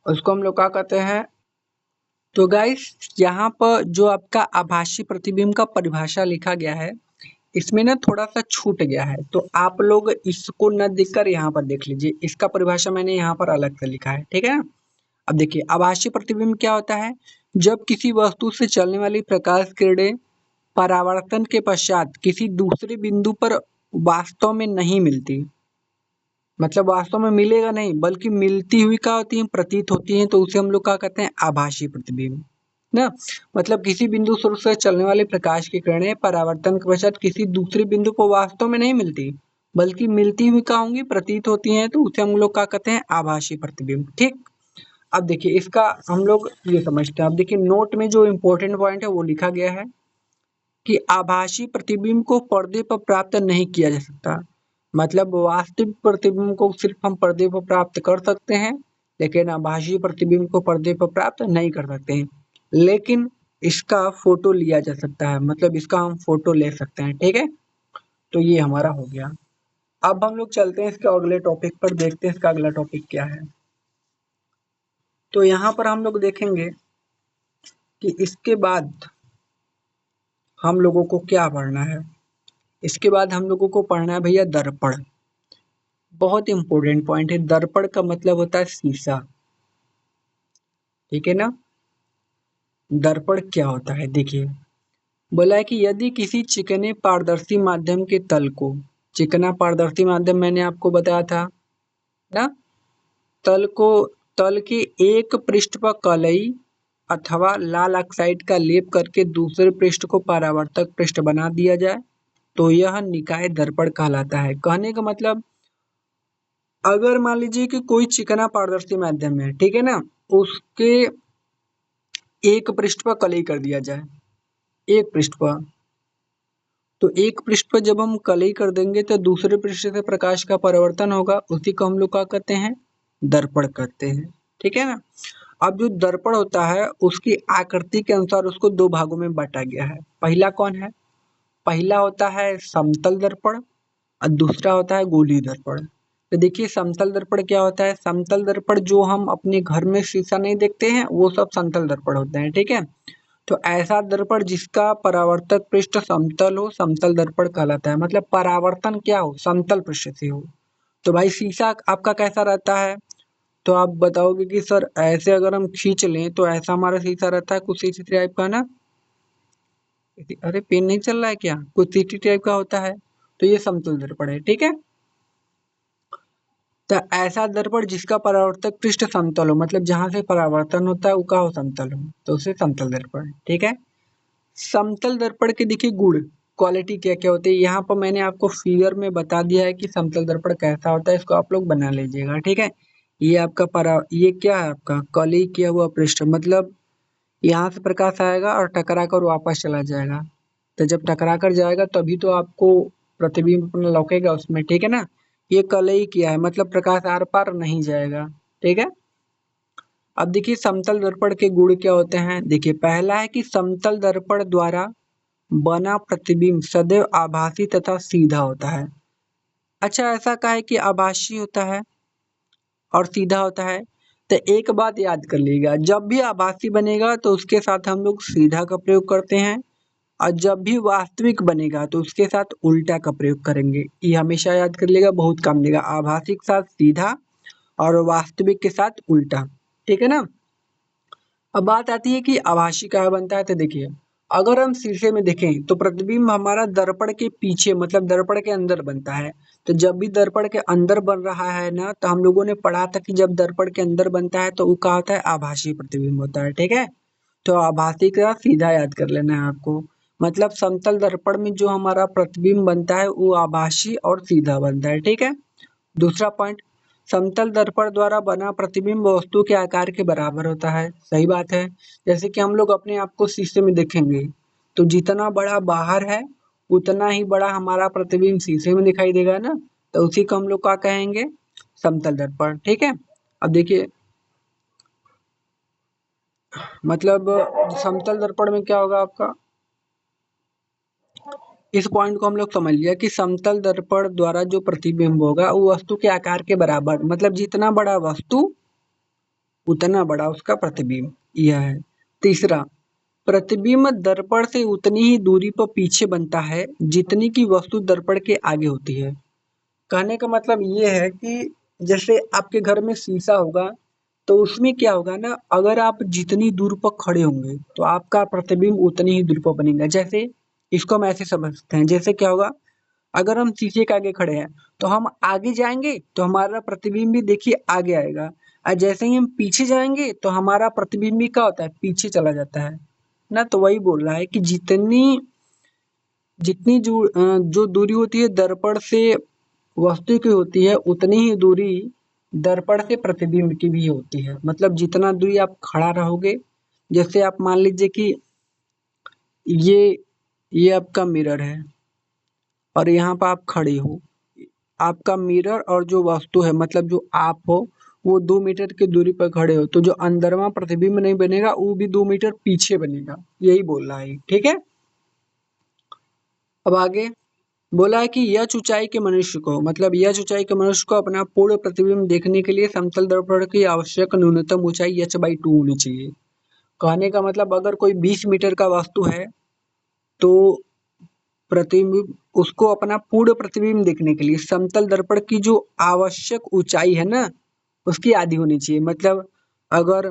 उसको हम लोग क्या कहते हैं, तो गाइस यहाँ पर जो आपका आभासी प्रतिबिंब का परिभाषा लिखा गया है, इसमें ना थोड़ा सा छूट गया है, तो आप लोग इसको न देखकर यहाँ पर देख लीजिए, इसका परिभाषा मैंने यहाँ पर अलग से लिखा है। ठीक है, अब देखिए, आभासी प्रतिबिंब क्या होता है, जब किसी वस्तु से चलने वाली प्रकाश किरणें परावर्तन के पश्चात किसी दूसरे बिंदु पर वास्तव में नहीं मिलती, मतलब वास्तव में मिलेगा नहीं बल्कि मिलती हुई क्या होती है, प्रतीत होती है, तो उसे हम लोग क्या कहते हैं, आभासी प्रतिबिंब ना। मतलब किसी बिंदु स्रोत से चलने वाले प्रकाश की किरणें परावर्तन के पश्चात किसी दूसरे बिंदु पर वास्तव में नहीं मिलती बल्कि मिलती हुई क्या होंगी, प्रतीत होती हैं, तो उसे हम लोग क्या कहते हैं, आभासी प्रतिबिंब। ठीक, अब देखिए इसका हम लोग ये समझते हैं। अब देखिए नोट में जो इम्पोर्टेंट पॉइंट है वो लिखा गया है कि आभासी प्रतिबिंब को पर्दे पर प्राप्त नहीं किया जा सकता, मतलब वास्तविक प्रतिबिंब को सिर्फ हम पर्दे पर प्राप्त कर सकते हैं, लेकिन आभासी प्रतिबिंब को पर्दे पर प्राप्त नहीं कर सकते हैं, लेकिन इसका फोटो लिया जा सकता है, मतलब इसका हम फोटो ले सकते हैं। ठीक है, तो ये हमारा हो गया। अब हम लोग चलते हैं इसके अगले टॉपिक पर, देखते हैं इसका अगला टॉपिक क्या है। तो यहाँ पर हम लोग देखेंगे कि इसके बाद हम लोगों को क्या पढ़ना है। इसके बाद हम लोगों को पढ़ना है भैया दर्पण। बहुत इंपॉर्टेंट पॉइंट है, दर्पण का मतलब होता है शीशा। ठीक है ना, दर्पण क्या होता है, देखिए बोला है कि यदि किसी चिकने पारदर्शी माध्यम के तल को, चिकना पारदर्शी माध्यम मैंने आपको बताया था ना, तल को, तल के एक पृष्ठ पर कलई अथवा लाल ऑक्साइड का लेप करके दूसरे पृष्ठ को परावर्तक पृष्ठ बना दिया जाए तो यह निकाय दर्पण कहलाता है। कहने का मतलब, अगर मान लीजिए कि कोई चिकना पारदर्शी माध्यम है, ठीक है ना, उसके एक पृष्ठ पर कलई कर दिया जाए, एक पृष्ठ पर, तो एक पृष्ठ पर जब हम कलई कर देंगे तो दूसरे पृष्ठ से प्रकाश का परावर्तन होगा, उसी को हम लोग क्या कहते हैं, दर्पण कहते हैं। ठीक है ना, अब जो दर्पण होता है उसकी आकृति के अनुसार उसको दो भागों में बांटा गया है। पहला कौन है, पहला होता है समतल दर्पण और दूसरा होता है गोलीय दर्पण। तो देखिए समतल दर्पण क्या होता है, समतल दर्पण जो हम अपने घर में शीशा नहीं देखते हैं वो सब समतल दर्पण होते हैं। ठीक है, तो ऐसा दर्पण जिसका परावर्तक पृष्ठ समतल हो, समतल दर्पण कहलाता है, मतलब परावर्तन क्या हो, समतल पृष्ठ से हो। तो भाई शीशा आपका कैसा रहता है, तो आप बताओगे कि सर ऐसे अगर हम खींच लें तो ऐसा हमारा शीशा रहता है कुछ इसी टाइप का ना, अरे पेन नहीं चल रहा है क्या, कुछ इसी टाइप का होता है, तो ये समतल दर्पण है। ठीक है, तो ऐसा दर्पण जिसका परावर्तक पृष्ठ समतल हो, मतलब जहां से परावर्तन होता है वो का हो, समतल हो, तो उसे समतल दर्पण। ठीक है, समतल दर्पण के देखिए गुण, क्वालिटी क्या क्या होती है, यहाँ पर मैंने आपको फिगर में बता दिया है कि समतल दर्पण कैसा होता है, इसको आप लोग बना लीजिएगा। ठीक है, ये आपका ये क्या है, आपका कली किया हुआ पृष्ठ, मतलब यहाँ से प्रकाश आएगा और टकरा कर वापस चला जाएगा, तो जब टकरा कर जाएगा तभी तो आपको प्रतिबिंब अपना लौकेगा उसमें। ठीक है ना, ये कलई किया है, मतलब प्रकाश आर पार नहीं जाएगा। ठीक है, अब देखिए समतल दर्पण के गुण क्या होते हैं, देखिए पहला है कि समतल दर्पण द्वारा बना प्रतिबिंब सदैव आभासी तथा सीधा होता है। अच्छा, ऐसा का है कि आभासी होता है और सीधा होता है, तो एक बात याद कर लीजिएगा, जब भी आभासी बनेगा तो उसके साथ हम लोग सीधा का प्रयोग करते हैं, और जब भी वास्तविक बनेगा तो उसके साथ उल्टा का प्रयोग करेंगे। ये हमेशा याद कर लेगा, बहुत काम देगा, आभासी के साथ सीधा और वास्तविक के साथ उल्टा। ठीक है ना, अब बात आती है कि आभासी कहाँ बनता है, तो देखिए अगर हम शीशे में देखें तो प्रतिबिंब हमारा दर्पण के पीछे, मतलब दर्पण के अंदर बनता है। तो जब भी दर्पण के अंदर बन रहा है ना, तो हम लोगों ने पढ़ा था कि जब दर्पण के अंदर बनता है तो वो क्या होता है, आभासी प्रतिबिंब होता है। ठीक है, तो आभासी का सीधा याद कर लेना है आपको, मतलब समतल दर्पण में जो हमारा प्रतिबिंब बनता है वो आभासी और सीधा बनता है, ठीक है। दूसरा पॉइंट, समतल दर्पण द्वारा बना प्रतिबिंब वस्तु के आकार के बराबर होता है। सही बात है। जैसे कि हम लोग अपने आप को शीशे में देखेंगे तो जितना बड़ा बाहर है उतना ही बड़ा हमारा प्रतिबिंब शीशे में दिखाई देगा ना, तो उसी को हम लोग क्या कहेंगे, समतल दर्पण, ठीक है। अब देखिए, मतलब समतल दर्पण में क्या होगा आपका, इस पॉइंट को हम लोग समझ लिया कि समतल दर्पण द्वारा जो प्रतिबिंब होगा वो वस्तु के आकार के बराबर, मतलब जितना बड़ा वस्तु उतना बड़ा उसका प्रतिबिंब, यह है। तीसरा, प्रतिबिंब दर्पण से उतनी ही दूरी पर पीछे बनता है जितनी की वस्तु दर्पण के आगे होती है। कहने का मतलब ये है कि जैसे आपके घर में शीशा होगा तो उसमें क्या होगा ना, अगर आप जितनी दूर पर खड़े होंगे तो आपका प्रतिबिंब उतनी ही दूर पर बनेगा। जैसे इसको हम ऐसे समझते हैं, जैसे क्या होगा, अगर हम शीशे के आगे खड़े हैं तो हम आगे जाएंगे तो हमारा प्रतिबिंब भी देखिए आगे आएगा, और जैसे ही हम पीछे जाएंगे तो हमारा प्रतिबिंब भी क्या होता है, पीछे चला जाता है ना। तो वही बोल रहा है कि जितनी जितनी जो दूरी होती है दर्पण से वस्तु की होती है उतनी ही दूरी दर्पण से प्रतिबिंब की भी होती है। मतलब जितना दूरी आप खड़ा रहोगे, जैसे आप मान लीजिए कि ये ये आपका मिरर है और यहाँ पर आप खड़े हो, आपका मिरर और जो वस्तु है मतलब जो आप हो वो 2 मीटर की दूरी पर खड़े हो, तो जो अंदरवा प्रतिबिंब नहीं बनेगा वो भी 2 मीटर पीछे बनेगा, यही बोल रहा है, ठीक है। अब आगे बोला है कि यह ऊंचाई के मनुष्य को, मतलब यह ऊंचाई के मनुष्य को अपना पूर्ण प्रतिबिंब देखने के लिए समतल दर्पण की आवश्यक न्यूनतम ऊंचाई h/2 होनी चाहिए। कहने का मतलब अगर कोई 20 मीटर का वस्तु है तो प्रतिबिंब उसको अपना पूर्ण प्रतिबिंब देखने के लिए समतल दर्पण की जो आवश्यक ऊंचाई है ना उसकी आधी होनी चाहिए। मतलब अगर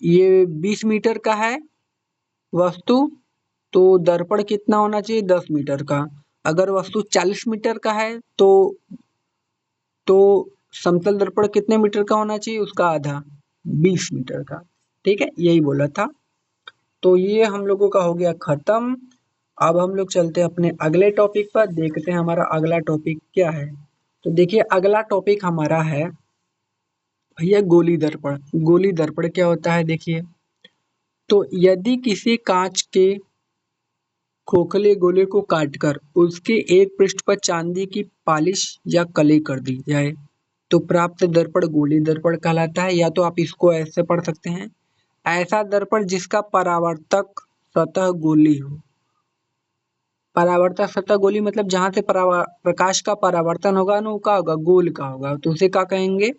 ये 20 मीटर का है वस्तु तो दर्पण कितना होना चाहिए, 10 मीटर का। अगर वस्तु 40 मीटर का है तो समतल दर्पण कितने मीटर का होना चाहिए, उसका आधा, 20 मीटर का, ठीक है, यही बोला था। तो ये हम लोगों का हो गया खत्म। अब हम लोग चलते हैं अपने अगले टॉपिक पर, देखते हैं हमारा अगला टॉपिक क्या है। तो देखिए अगला टॉपिक हमारा है भैया गोली दर्पण। गोली दर्पण क्या होता है देखिए, तो यदि किसी कांच के खोखले गोले को काटकर उसके एक पृष्ठ पर चांदी की पालिश या कली कर दी जाए तो प्राप्त दर्पण गोली दर्पण कहलाता है। या तो आप इसको ऐसे पढ़ सकते हैं, ऐसा दर्पण जिसका परावर्तक सतह गोली हो। परावर्तक सतह गोली मतलब जहां से प्रकाश का परावर्तन होगा ना वो क्या होगा, गोल का होगा, तो उसे क्या कहेंगे,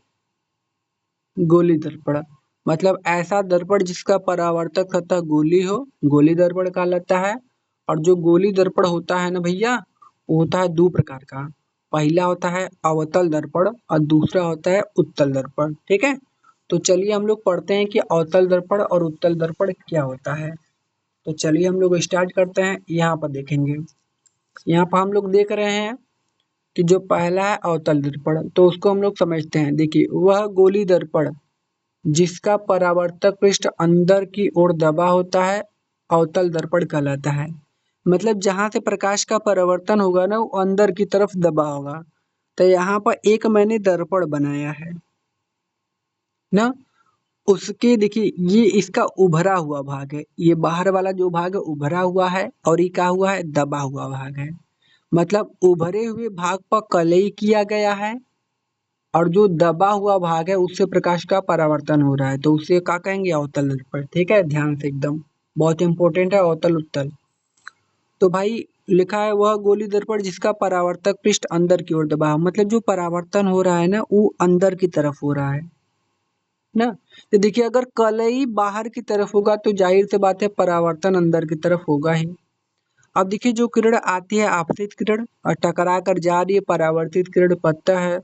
गोली दर्पण। मतलब ऐसा दर्पण जिसका परावर्तक सतह गोली हो, गोली दर्पण कहलाता है। और जो गोली दर्पण होता है ना भैया, वो होता है दो प्रकार का। पहला होता है अवतल दर्पण और दूसरा होता है उत्तल दर्पण, ठीक है। तो चलिए हम लोग पढ़ते हैं कि अवतल दर्पण और उत्तल दर्पण क्या होता है। तो चलिए हम लोग स्टार्ट करते हैं। यहाँ पर देखेंगे, यहाँ पर हम लोग देख रहे हैं कि जो पहला है अवतल दर्पण, तो उसको हम लोग समझते हैं। देखिए वह गोली दर्पण जिसका परावर्तक पृष्ठ अंदर की ओर दबा होता है अवतल दर्पण कहलाता है। मतलब जहां से प्रकाश का परावर्तन होगा ना वो अंदर की तरफ दबा होगा। तो यहाँ पर एक मैंने दर्पण बनाया है ना, उसके देखिए ये इसका उभरा हुआ भाग है, ये बाहर वाला जो भाग है उभरा हुआ है और ये क्या हुआ है, दबा हुआ भाग है। मतलब उभरे हुए भाग पर कलई किया गया है और जो दबा हुआ भाग है उससे प्रकाश का परावर्तन हो रहा है, तो उसे क्या कहेंगे, अवतल दर्पण, ठीक है। ध्यान से एकदम, बहुत इंपॉर्टेंट है अवतल उत्तल। तो भाई लिखा है वह गोली दर्पण जिसका परावर्तक पृष्ठ अंदर की ओर दबा, मतलब जो परावर्तन हो रहा है ना वो अंदर की तरफ हो रहा है ना। तो देखिए अगर कलई बाहर की तरफ होगा तो जाहिर सी बात है परावर्तन अंदर की तरफ होगा ही। अब देखिए जो किरण आती है आपतित किरण और टकरा कर जा रही है परावर्तित किरण, पता है।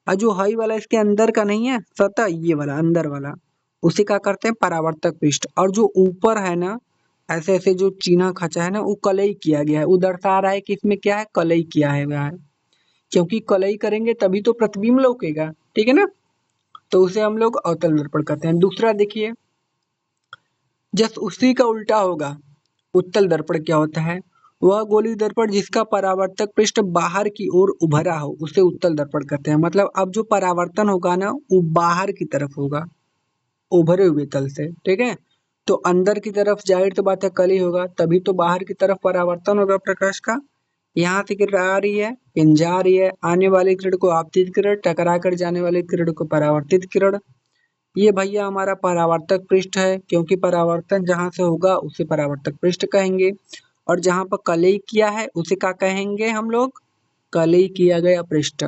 और जो हई वाला इसके अंदर का नहीं है सतह, ये वाला अंदर वाला, उसे क्या करते हैं परावर्तक पृष्ठ। और जो ऊपर है ना ऐसे ऐसे जो चीना खचा है ना वो कलई किया गया है, वो दर्शा रहा है कि इसमें क्या है, कलई किया है वह है। क्योंकि कलई करेंगे तभी तो प्रतिबिंब लौकेगा, ठीक है ना। तो उसे हम लोग अवतल दर्पण कहते हैं। दूसरा देखिए, जस्ट उसी का उल्टा होगा, उत्तल दर्पण क्या होता है? वह गोलीय दर्पण जिसका परावर्तक पृष्ठ बाहर की ओर उभरा हो उसे उत्तल दर्पण कहते हैं। मतलब अब जो परावर्तन होगा ना वो बाहर की तरफ होगा, उभरे हुए तल से, ठीक है। तो अंदर की तरफ जाहिर तो बात है कल ही होगा, तभी तो बाहर की तरफ परावर्तन होगा प्रकाश का। यहाँ से किरण आ रही है, पिन जा रही है, आने वाली किरण को आपतित किरण, टकरा कर जाने वाली किरण को परावर्तित किरण। ये भैया हमारा परावर्तक पृष्ठ है, क्योंकि परावर्तन जहां से होगा उसे परावर्तक पृष्ठ कहेंगे, और जहां पर कलई किया है उसे क्या कहेंगे हम लोग? कलई किया गया पृष्ठ।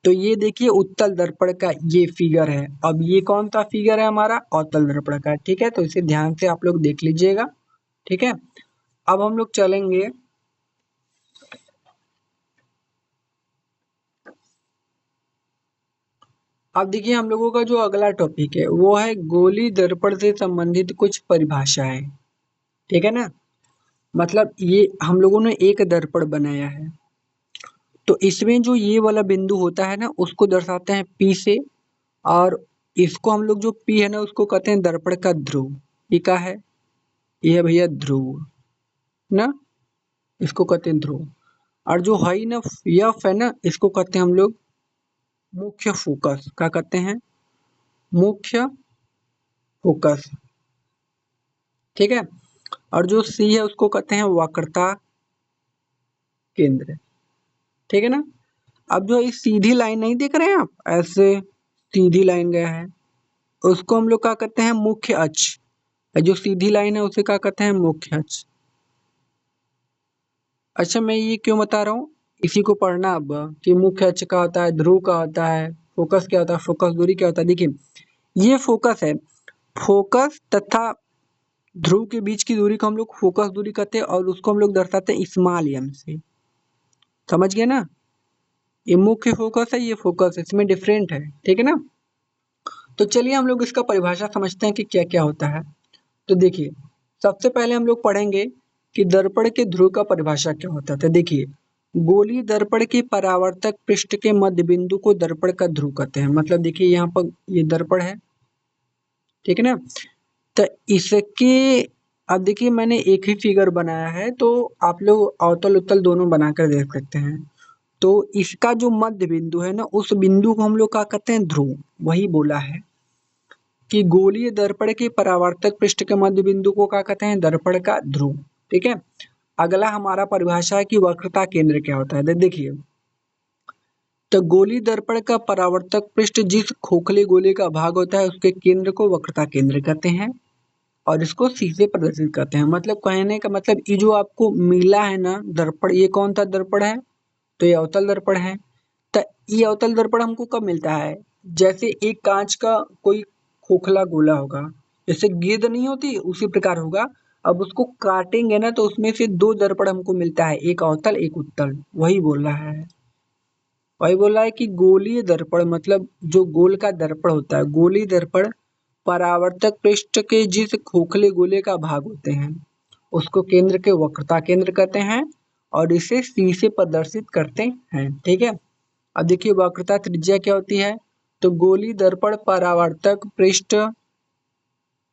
तो ये देखिए उत्तल दर्पण का ये फिगर है। अब ये कौन सा फिगर है? हमारा अवतल दर्पण का, ठीक है। तो इसे ध्यान से आप लोग देख लीजिएगा, ठीक है। अब हम लोग चलेंगे अब देखिए हम लोगों का जो अगला टॉपिक है वो है गोली दर्पण से संबंधित कुछ परिभाषाएं, ठीक है ना। मतलब ये हम लोगों ने एक दर्पण बनाया है, तो इसमें जो ये वाला बिंदु होता है ना उसको दर्शाते हैं पी से, और इसको हम लोग जो पी है ना उसको कहते हैं दर्पण का ध्रुव। ये क्या है? ये है भैया ध्रुव ना, इसको कहते हैं ध्रुव। और जो है ना यफ है ना, इसको कहते हैं हम लोग मुख्य फोकस। क्या कहते हैं? मुख्य फोकस, ठीक है। और जो सी है उसको कहते हैं वक्रता केंद्र, ठीक है ना। अब जो इस सीधी लाइन नहीं देख रहे हैं आप, ऐसे सीधी लाइन गया है, उसको हम लोग क्या कहते हैं? मुख्य अक्ष। जो सीधी लाइन है उसे क्या कहते हैं? मुख्य अक्ष। अच्छा, मैं ये क्यों बता रहा हूँ, इसी को पढ़ना अब कि मुख्य अक्ष क्या होता है, ध्रुव क्या होता है, फोकस क्या होता है, फोकस दूरी क्या होता है। देखिए ये फोकस है, फोकस तथा ध्रुव के बीच की दूरी को हम लोग फोकस दूरी कहते हैं, और उसको हम लोग दर्शाते हैं स्मॉल एम से। समझ गए ना? ये मुख्य फोकस है, ये फोकस है, इसमें डिफरेंट है, ठीक है ना। तो चलिए हम लोग इसका परिभाषा समझते हैं कि क्या क्या होता है। तो देखिए सबसे पहले हम लोग पढ़ेंगे कि दर्पण के ध्रुव का परिभाषा क्या होता है। तो देखिए गोलीय दर्पण के परावर्तक पृष्ठ के मध्य बिंदु को दर्पण का ध्रुव कहते हैं। मतलब देखिए यहाँ पर ये दर्पण है, ठीक है ना। तो इसके अब देखिए मैंने एक ही फिगर बनाया है, तो आप लोग अवतल उत्तल दोनों बनाकर देख सकते हैं। तो इसका जो मध्य बिंदु है ना उस बिंदु को हम लोग क्या कहते हैं? ध्रुव। वही बोला है कि गोलीय दर्पण के परावर्तक पृष्ठ के मध्य बिंदु को क्या कहते हैं? दर्पण का ध्रुव, ठीक है। अगला हमारा परिभाषा है कि वक्रता केंद्र क्या होता है। देखिए तो गोलीय दर्पण का परावर्तक पृष्ठ जिस खोखले गोले का भाग होता है उसके केंद्र को वक्रता केंद्र कहते हैं, और इसको सी से प्रदर्शित करते हैं। मतलब कहने का मतलब ये जो आपको मिला है ना दर्पण, ये कौन सा दर्पण है? तो ये अवतल दर्पण है। तो ये अवतल दर्पण हमको कब मिलता है? जैसे एक कांच का कोई खोखला गोला होगा, जैसे गेंद नहीं होती उसी प्रकार होगा। अब उसको काटेंगे ना तो उसमें से दो दर्पण हमको मिलता है, एक अवतल एक उत्तल। वही बोल रहा है, वही बोल रहा है कि गोलीय दर्पण मतलब जो गोल का दर्पण होता है, गोलीय दर्पण परावर्तक पृष्ठ के जिस खोखले गोले का भाग होते हैं उसको केंद्र के वक्रता केंद्र कहते हैं, और इसे सी से प्रदर्शित करते हैं, ठीक है। अब देखिए वक्रता त्रिज्या क्या होती है? तो गोलीय दर्पण परावर्तक पृष्ठ,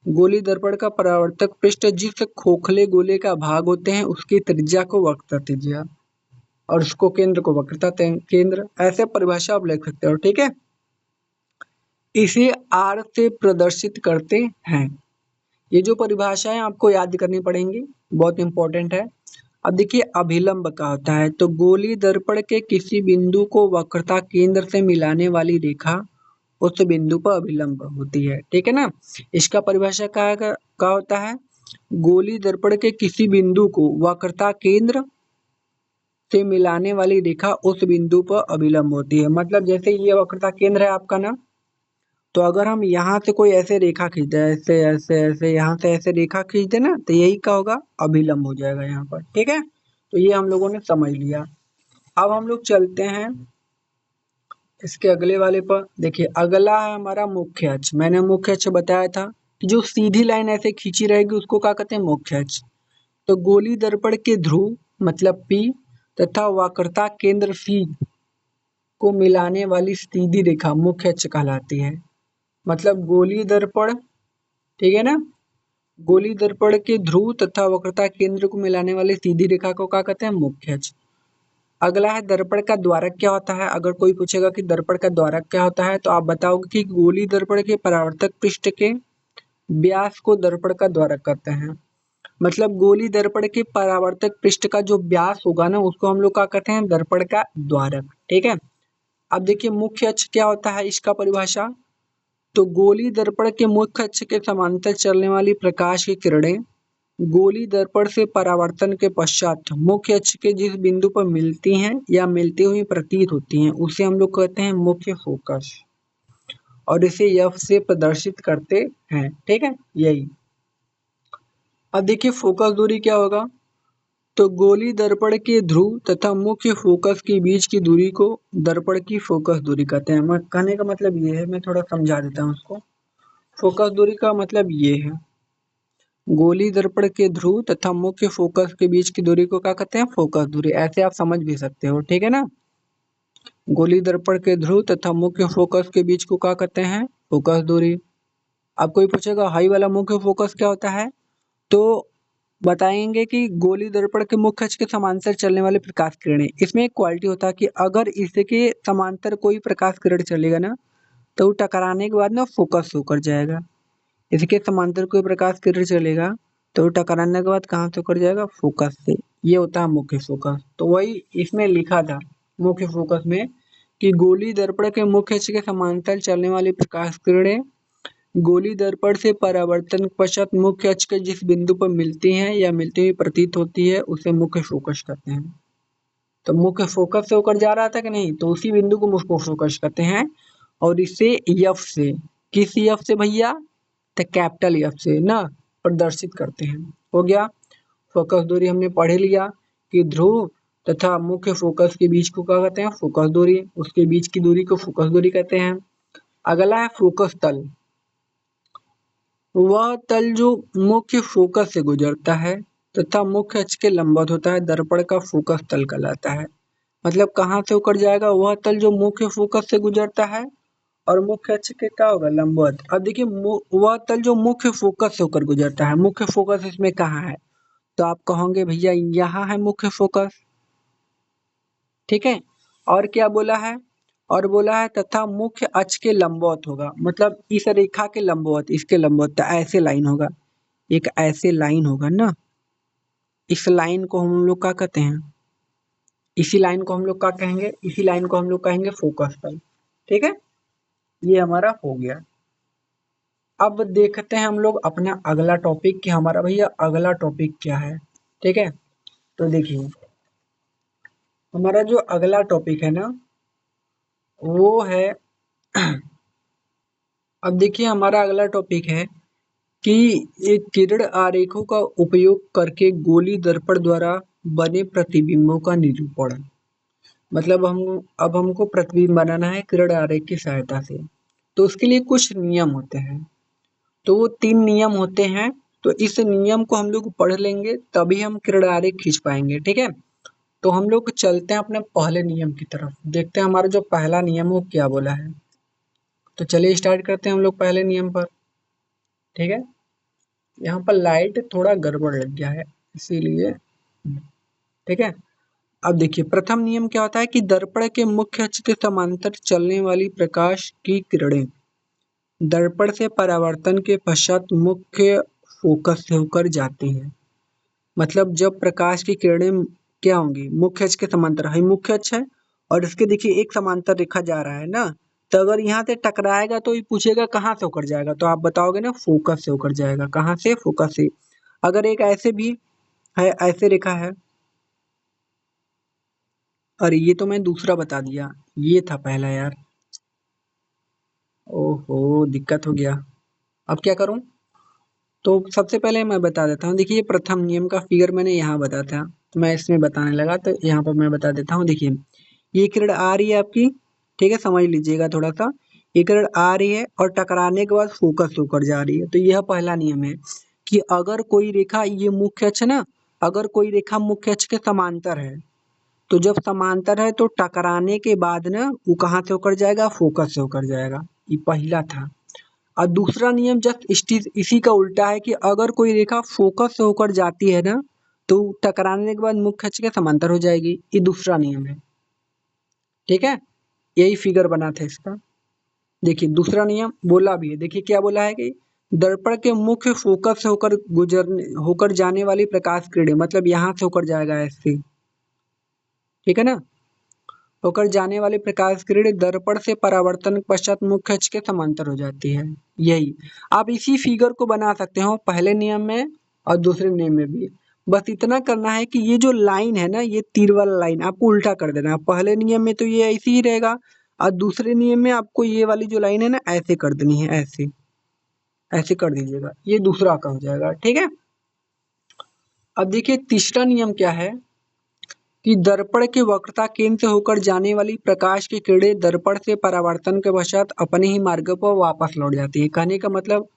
गोलीय दर्पण का परावर्तक पृष्ठ जिस खोखले गोले का भाग होते हैं उसकी त्रिज्या को वक्रता त्रिज्या, और उसको केंद्र को वक्रता केंद्र, ऐसे परिभाषा आप लिख सकते हो, ठीक है। इसे आर से प्रदर्शित करते हैं। ये जो परिभाषाएं आपको याद करनी पड़ेंगी, बहुत इंपॉर्टेंट है। अब देखिए अभिलंब क्या होता है? तो गोलीय दर्पण के किसी बिंदु को वक्रता केंद्र से मिलाने वाली रेखा उस बिंदु पर अभिलंब होती है, ठीक है ना। इसका परिभाषा क्या होता है? गोलीय दर्पण के किसी बिंदु को वक्रता केंद्र से मिलाने वाली रेखा उस बिंदु पर अभिलंब होती है। मतलब जैसे ये वक्रता केंद्र है आपका ना, तो अगर हम यहाँ से कोई ऐसे रेखा खींच दे, ऐसे ऐसे ऐसे यहाँ से ऐसे रेखा खींच दे ना, तो यही क्या होगा? अभिलंब हो जाएगा यहाँ पर, ठीक है। तो ये हम लोगों ने समझ लिया। अब हम लोग चलते हैं इसके अगले वाले पर। देखिए अगला है हमारा मुख्य अक्ष। मैंने मुख्य अक्ष बताया था कि जो सीधी लाइन ऐसे खींची रहेगी उसको क्या कहते हैं? मुख्य अक्ष। तो गोलीय दर्पण के ध्रुव मतलब पी तथा वक्रता केंद्र सी को मिलाने वाली सीधी रेखा मुख्य अक्ष कहलाती है। मतलब गोलीय दर्पण, ठीक है ना, गोली दर्पण के ध्रुव तथा वक्रता केंद्र को मिलाने वाली सीधी रेखा को क्या कहते हैं? मुख्य अक्ष। अगला है दर्पण का द्वारक क्या होता है? अगर कोई पूछेगा कि दर्पण का द्वारक क्या होता है तो आप बताओगे कि गोली दर्पण के परावर्तक पृष्ठ के व्यास को दर्पण का द्वारक कहते हैं। मतलब गोली दर्पण के परावर्तक पृष्ठ का जो व्यास होगा ना उसको हम लोग क्या कहते हैं? दर्पण का द्वारक। ठीक है। अब देखिए मुख्य अक्ष क्या होता है, इसका परिभाषा। तो गोली दर्पण के मुख्य अक्ष के समांतर चलने वाली प्रकाश की किरणें गोली दर्पण से परावर्तन के पश्चात मुख्य अक्ष के जिस बिंदु पर मिलती हैं या मिलती हुई प्रतीत होती हैं उसे हम लोग कहते हैं मुख्य फोकस, और इसे एफ से प्रदर्शित करते हैं। ठीक है, यही। अब देखिए फोकस दूरी क्या होगा। तो गोली दर्पण के ध्रुव तथा मुख्य फोकस के बीच की दूरी को दर्पण की फोकस दूरी कहते हैं। मैं कहने का मतलब ये है, मैं थोड़ा समझा देता हूँ उसको। फोकस दूरी का मतलब ये है, गोली दर्पण के ध्रुव तथा मुख्य फोकस के बीच की दूरी को क्या कहते हैं? फोकस दूरी। ऐसे आप समझ भी सकते हो, ठीक है ना। गोली दर्पण के ध्रुव तथा मुख्य फोकस के बीच को क्या कहते हैं? फोकस दूरी। अब कोई पूछेगा हाई वाला मुख्य फोकस क्या होता है, तो बताएंगे कि गोली दर्पण के मुख्य अक्ष के समांतर चलने वाली प्रकाश किरणें। इसमें एक क्वालिटी होता है कि अगर इसके समांतर कोई प्रकाश किरण चलेगा ना तो वो टकराने के बाद ना फोकस होकर जाएगा। इसके समांतर कोई प्रकाश किरण चलेगा तो वो टकराने के बाद कहाँ से होकर जाएगा? फोकस से। ये होता है मुख्य फोकस। तो वही इसमें लिखा था मुख्य फोकस में कि गोली दर्पण के मुख्य अक्ष के समांतर चलने वाली प्रकाश किरणें गोली दर्पण से परावर्तन पश्चात मुख्य अक्ष के जिस बिंदु पर मिलती हैं या मिलती हुई प्रतीत होती है उसे मुख्य फोकस कहते हैं। तो मुख्य फोकस से होकर जा रहा था कि नहीं, तो उसी बिंदु को मुख्य फोकस कहते हैं। और इसे एफ से, किस एफ से भैया? तो कैपिटल एफ से ना प्रदर्शित करते हैं। हो गया। फोकस दूरी हमने पढ़ लिया कि ध्रुव तथा मुख्य फोकस के बीच को क्या कहते हैं? फोकस दूरी। उसके बीच की दूरी को फोकस दूरी कहते हैं। अगला है फोकस तल। वह तल जो मुख्य फोकस से गुजरता है तथा मुख्य अक्ष के लंबवत होता है दर्पण का फोकस तल कहलाता है। मतलब कहाँ से होकर जाएगा? वह तल जो मुख्य फोकस से गुजरता है और मुख्य अक्ष के क्या होगा? लंबवत। अब देखिए वह तल जो मुख्य फोकस से होकर गुजरता है, मुख्य फोकस इसमें कहाँ है? तो आप कहोगे भैया यहाँ है मुख्य फोकस। ठीक है। और क्या बोला है? और बोला है तथा मुख्य अक्ष के लंबवत होगा। मतलब इस रेखा के लंबवत, इसके लंबवत, तो ऐसे लाइन होगा, एक ऐसे लाइन होगा ना। इस लाइन को हम लोग क्या कहते हैं? इसी लाइन को हम लोग क्या कहेंगे? इसी लाइन को हम लोग कहेंगे फोकस तल। ठीक है, ये हमारा हो गया। अब देखते हैं हम लोग अपना अगला टॉपिक कि हमारा भैया अगला टॉपिक क्या है। ठीक है, तो देखिए हमारा जो अगला टॉपिक है ना वो है अब देखिए हमारा अगला टॉपिक है कि एक किरण आरेखों का उपयोग करके गोली दर्पण द्वारा बने प्रतिबिंबों का निरूपण। मतलब हम अब हमको प्रतिबिंब बनाना है किरण आरेख की सहायता से। तो उसके लिए कुछ नियम होते हैं। तो वो 3 नियम होते हैं। तो इस नियम को हम लोग पढ़ लेंगे तभी हम किरण आरेख खींच पाएंगे। ठीक है, तो हम लोग चलते हैं अपने पहले नियम की तरफ, देखते हैं हमारा जो पहला नियम है वो क्या बोला है। तो चलिए स्टार्ट करते हैं हम लोग पहले नियम पर। ठीक है, यहाँ पर लाइट थोड़ा गड़बड़ लग गया है इसीलिए। ठीक है, अब देखिए प्रथम नियम क्या होता है कि दर्पण के मुख्य अक्ष के समांतर चलने वाली प्रकाश की किरणें दर्पण से परावर्तन के पश्चात मुख्य फोकस से होकर जाती हैं। मतलब जब प्रकाश की किरणें क्या होंगी? मुख्य अक्ष के समांतर, है मुख्य अक्ष है और इसके देखिए एक समांतर रेखा जा रहा है ना, तो अगर यहाँ से टकराएगा तो ये पूछेगा कहाँ से होकर जाएगा, तो आप बताओगे ना फोकस से होकर जाएगा। कहाँ से? फोकस से। अगर एक ऐसे भी है, ऐसे रेखा है, और ये तो मैं दूसरा बता दिया, ये था पहला यार। ओहो दिक्कत हो गया, अब क्या करूं? तो सबसे पहले मैं बता देता हूँ। देखिए प्रथम नियम का फिगर मैंने यहाँ बताया था, तो मैं इसमें बताने लगा, तो यहाँ पर मैं बता देता हूँ। देखिए ये किरण आ रही है आपकी, ठीक है, समझ लीजिएगा थोड़ा सा। ये किरण आ रही है और टकराने के बाद फोकस होकर जा रही है। तो यह पहला नियम है कि अगर कोई रेखा, ये मुख्य अक्ष है ना, अगर कोई रेखा मुख्य अक्ष के समांतर है, तो जब समांतर है तो टकराने के बाद ना वो कहाँ से होकर जाएगा? फोकस से होकर जाएगा। ये पहला था। और दूसरा नियम जस्ट इसी का उल्टा है कि अगर कोई रेखा फोकस से होकर जाती है ना तो टकराने के बाद मुख्य अक्ष के समांतर हो जाएगी। ये दूसरा नियम है, ठीक है। यही फिगर बना था इसका। देखिए दूसरा नियम बोला भी है, देखिए क्या बोला है कि दर्पण के मुख्य फोकस से होकर जाने वाली प्रकाश किरणें, मतलब यहाँ से होकर जाएगा ऐसे, ठीक है ना। होकर जाने वाली प्रकाश किरण दर्पण से परावर्तन पश्चात मुख्य अक्ष के समांतर हो जाती है। यही आप इसी फिगर को बना सकते हो पहले नियम में और दूसरे नियम में भी। बस इतना करना है कि ये जो लाइन है ना, ये तीर वाला लाइन आपको उल्टा कर देना है। पहले नियम में तो ये ऐसे ही रहेगा और दूसरे नियम में आपको ये वाली जो लाइन है ना ऐसे कर देनी है, ऐसे ऐसे कर दीजिएगा, ये दूसरा का हो जाएगा, ठीक है। अब देखिए तीसरा नियम क्या है कि दर्पण के वक्रता केंद्र से होकर जाने वाली प्रकाश की किरणें दर्पण से परावर्तन के पश्चात अपने ही मार्ग पर वापस लौट जाती है। कहने का मतलब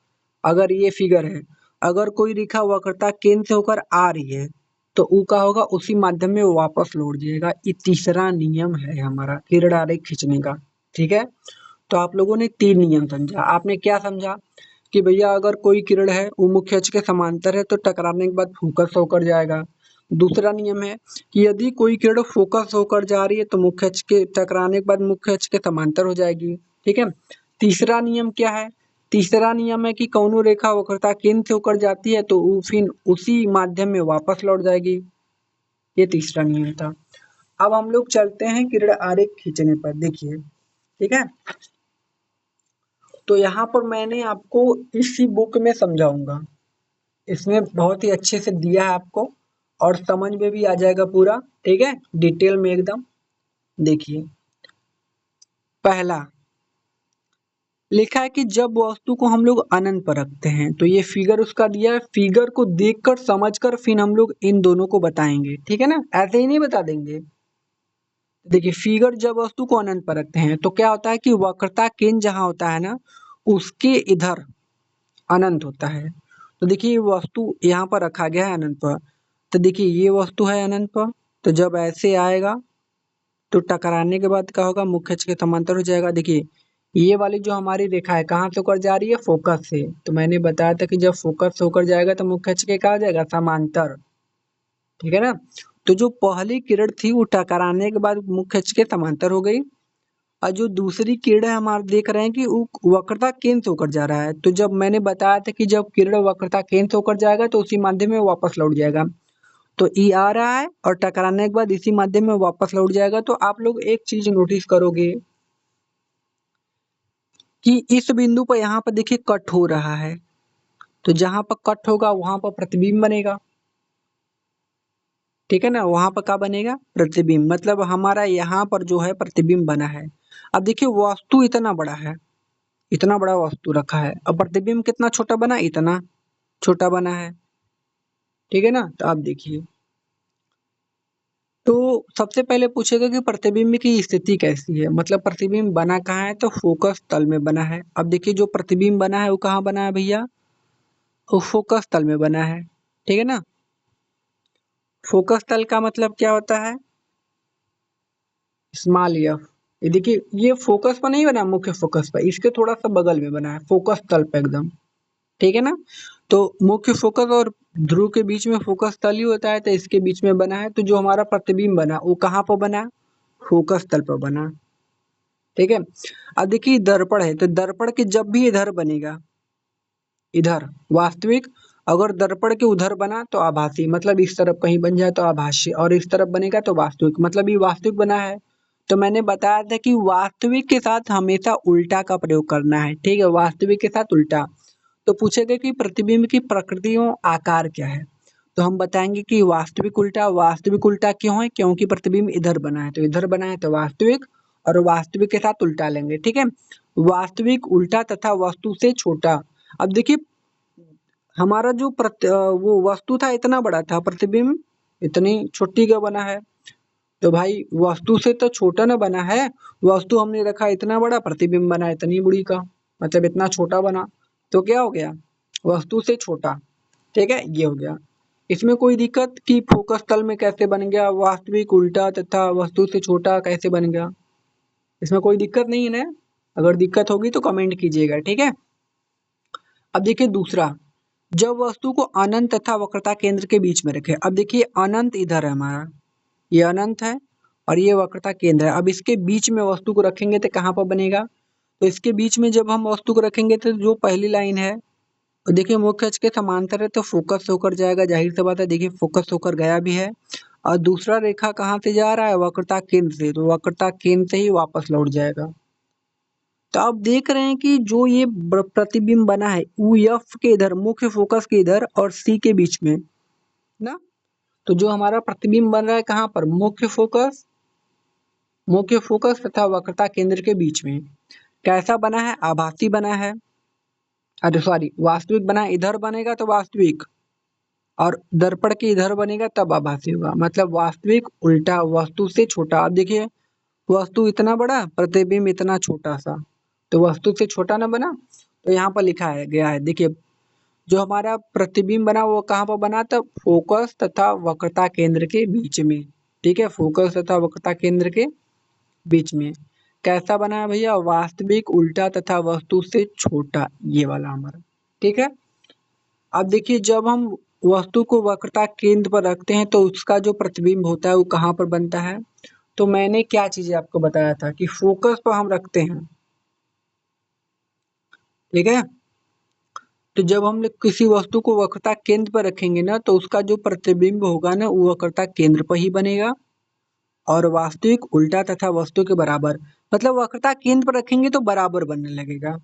अगर ये फिगर है, अगर कोई रेखा वक्रता केंद्र से होकर आ रही है तो ऊ का होगा उसी माध्यम में वापस लौट जाएगा। ये तीसरा नियम है हमारा किरण आरेख खींचने का, ठीक है। तो आप लोगों ने तीन नियम समझा। आपने क्या समझा कि भैया अगर कोई किरण है वो मुख्य अक्ष के समांतर है तो टकराने के बाद फोकस होकर जाएगा। दूसरा नियम है कि यदि कोई किरण फोकस होकर जा रही है तो मुख्य अक्ष के टकराने के बाद मुख्य अक्ष के समांतर हो जाएगी, ठीक है। तीसरा नियम क्या है? तीसरा नियम है कि कौनो रेखा वक्रता केंद्र से होकर जाती है तो वो फिर उसी माध्यम में वापस लौट जाएगी। ये तीसरा नियम था। अब हम लोग चलते हैं किरण आरेख खींचने पर, देखिए, ठीक है। तो यहाँ पर मैंने आपको इसी बुक में समझाऊंगा, इसमें बहुत ही अच्छे से दिया है आपको और समझ में भी आ जाएगा पूरा, ठीक है, डिटेल में एकदम। देखिए पहला लिखा है कि जब वस्तु को हम लोग अनंत पर रखते हैं तो ये फिगर उसका दिया है, फिगर को देखकर समझकर फिर हम लोग इन दोनों को बताएंगे, ठीक है ना, ऐसे ही नहीं बता देंगे। देखिए फिगर जब वस्तु को अनंत पर रखते हैं तो क्या होता है कि वक्रता केंद्र जहां होता है ना उसके इधर अनंत होता है। तो देखिए वस्तु यहाँ पर रखा गया है अनंत पर, तो देखिए ये वस्तु है अनंत पर, तो जब ऐसे आएगा तो टकराने के बाद क्या होगा, मुख्य अक्ष के समांतर हो जाएगा। देखिए ये वाली जो हमारी रेखा है कहाँ से होकर जा रही है, फोकस से। तो मैंने बताया था कि जब फोकस से होकर जाएगा तो मुख्य अक्ष के कहा जाएगा, समांतर, ठीक है ना। तो जो पहली किरण थी वो टकराने के बाद मुख्य अक्ष के समांतर हो गई और जो दूसरी किरण है हमारे देख रहे हैं कि वो वक्रता केंद्र से होकर जा रहा है। तो जब मैंने बताया था कि जब किरण वक्रता केंद्र से होकर जाएगा तो उसी माध्यम में वापस लौट जाएगा। तो ई आ रहा है और टकराने के बाद इसी माध्यम में वापस लौट जाएगा। तो आप लोग एक चीज नोटिस करोगे कि इस बिंदु पर यहाँ पर देखिए कट हो रहा है, तो जहां पर कट होगा वहां पर प्रतिबिंब बनेगा, ठीक है ना। वहां पर क्या बनेगा, प्रतिबिंब, मतलब हमारा यहाँ पर जो है प्रतिबिंब बना है। अब देखिए वस्तु इतना बड़ा है, इतना बड़ा वस्तु रखा है, अब प्रतिबिंब कितना छोटा बना, इतना छोटा बना है, ठीक है ना। तो आप देखिए, तो सबसे पहले पूछेगा कि प्रतिबिंब की स्थिति कैसी है, मतलब प्रतिबिंब बना कहाँ है, तो फोकस तल में बना है। अब देखिए जो प्रतिबिंब बना है वो कहाँ बना है भैया, वो फोकस तल में बना है, ठीक है ना। फोकस तल का मतलब क्या होता है, स्मॉल एफ। ये देखिए ये फोकस पर नहीं बना, मुख्य फोकस पर, इसके थोड़ा सा बगल में बना है, फोकस तल पे एकदम, ठीक है ना। तो मुख्य फोकस और ध्रुव के बीच में फोकस तल ही होता है, तो इसके बीच में बना है। तो जो हमारा प्रतिबिंब बना वो कहाँ पर बना, फोकस तल पर बना, ठीक है। अब देखिए दर्पण है, तो दर्पण के जब भी इधर बनेगा, इधर वास्तविक, अगर दर्पण के उधर बना तो आभासी, मतलब इस तरफ कहीं बन जाए तो आभासी, और इस तरफ बनेगा तो वास्तविक, मतलब ये वास्तविक बना है। तो मैंने बताया था कि वास्तविक के साथ हमेशा उल्टा का प्रयोग करना है, ठीक है, वास्तविक के साथ उल्टा। तो पूछेगा कि प्रतिबिंब की प्रकृति और आकार क्या है, तो हम बताएंगे कि वास्तविक उल्टा। वास्तविक उल्टा क्यों है, क्योंकि प्रतिबिंब इधर बना है, तो इधर बना है तो वास्तविक, और वास्तविक के साथ उल्टा लेंगे, ठीक है। वास्तविक उल्टा तथा वस्तु से छोटा। अब देखिए हमारा जो वो वस्तु था इतना बड़ा था, प्रतिबिंब इतनी छोटी का बना है। तो भाई वस्तु से तो छोटा ना बना है, वस्तु हमने रखा इतना बड़ा, प्रतिबिंब बना इतनी बड़ी का, मतलब इतना छोटा बना। तो क्या हो गया, वस्तु से छोटा, ठीक है, ये हो गया। इसमें कोई दिक्कत कि फोकस तल में कैसे बन गया, वास्तविक उल्टा तथा वस्तु से छोटा कैसे बन गया, इसमें कोई दिक्कत नहीं है ना। अगर दिक्कत होगी तो कमेंट कीजिएगा, ठीक है। अब देखिए दूसरा, जब वस्तु को अनंत तथा वक्रता केंद्र के बीच में रखें। अब देखिए अनंत इधर है हमारा, ये अनंत है और ये वक्रता केंद्र है। अब इसके बीच में वस्तु को रखेंगे तो कहाँ पर बनेगा? तो इसके बीच में जब हम वस्तु को रखेंगे तो जो पहली लाइन है, तो देखिए मुख्य अक्ष के समांतर है तो फोकस होकर जाएगा, जाहिर सी बात है। देखिए फोकस होकर गया भी है। और दूसरा रेखा कहाँ से जा रहा है? वक्रता केंद्र से, तो वक्रता केंद्र से ही वापस लौट जाएगा। तो आप देख रहे हैं कि जो ये प्रतिबिंब बना है वो एफ के इधर, मुख्य फोकस के इधर और सी के बीच में ना। तो जो हमारा प्रतिबिंब बन रहा है कहाँ पर? मुख्य फोकस तथा वक्रता केंद्र के बीच में। कैसा बना है? आभासी बना है, अरे सॉरी वास्तविक बना है। इधर बनेगा तो वास्तविक, और दर्पण के इधर बनेगा तब आभासी होगा। मतलब वास्तविक उल्टा, वस्तु से छोटा। अब देखिए वस्तु इतना बड़ा, प्रतिबिंब इतना छोटा सा, तो वस्तु से छोटा ना बना। तो यहाँ पर लिखा है गया है, देखिए जो हमारा प्रतिबिंब बना वो कहाँ पर बना था? फोकस तथा वक्रता केंद्र के बीच में। ठीक है, फोकस तथा वक्रता केंद्र के बीच में। कैसा बना है भैया? वास्तविक उल्टा तथा वस्तु से छोटा, ये वाला हमारा। ठीक है। अब देखिए जब हम वस्तु को वक्रता केंद्र पर रखते हैं तो उसका जो प्रतिबिंब होता है वो कहाँ पर बनता है? तो मैंने क्या चीजें आपको बताया था कि फोकस पर हम रखते हैं। ठीक है। तो जब हम लोग किसी वस्तु को वक्रता केंद्र पर रखेंगे ना तो उसका जो प्रतिबिंब होगा ना वो वक्रता केंद्र पर ही बनेगा, और वास्तविक उल्टा तथा वस्तु के बराबर। मतलब वक्रता केंद्र पर रखेंगे तो बराबर बनने लगेगा,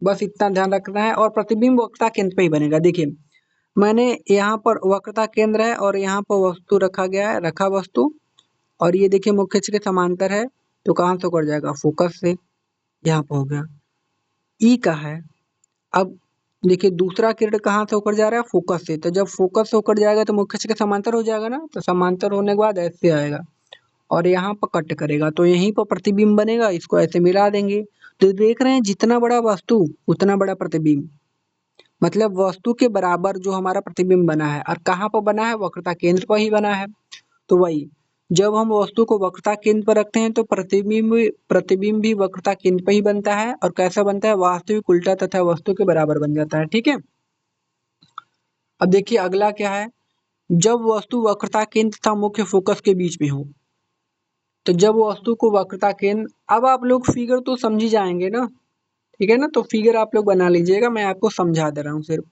बस इतना ध्यान रखना है। और प्रतिबिंब वक्रता केंद्र पे ही बनेगा। देखिए मैंने यहाँ पर वक्रता केंद्र है और यहाँ पर वस्तु रखा गया है, रखा वस्तु, और ये देखिए मुख्य अक्ष के समांतर है, तो कहाँ से होकर जाएगा? फोकस से, यहाँ पर हो गया। ई का है। अब देखिए दूसरा किरण कहाँ से होकर जा रहा है? फोकस से। तो जब फोकस से होकर जाएगा तो मुख्य अक्ष के समांतर हो जाएगा ना, तो समांतर होने के बाद ऐसे आएगा और यहाँ पर कट करेगा, तो यहीं पर प्रतिबिंब बनेगा। इसको ऐसे मिला देंगे तो देख रहे हैं जितना बड़ा वस्तु उतना बड़ा प्रतिबिंब। मतलब वस्तु के बराबर जो हमारा प्रतिबिंब बना है, और कहाँ पर बना है? वक्रता केंद्र पर ही बना है। तो वही, जब हम वस्तु को वक्रता केंद्र पर रखते हैं तो प्रतिबिंब भी वक्रता केंद्र पर ही बनता है। और कैसा बनता है? वास्तविक उल्टा तथा वस्तु के बराबर बन जाता है। ठीक है। अब देखिए अगला क्या है, जब वस्तु वक्रता केंद्र तथा मुख्य फोकस के बीच में हो। तो जब वस्तु को वक्रता केंद्र, अब आप लोग फिगर तो समझ ही जाएंगे ना, ठीक है ना, तो फिगर आप लोग बना लीजिएगा, मैं आपको समझा दे रहा हूँ सिर्फ।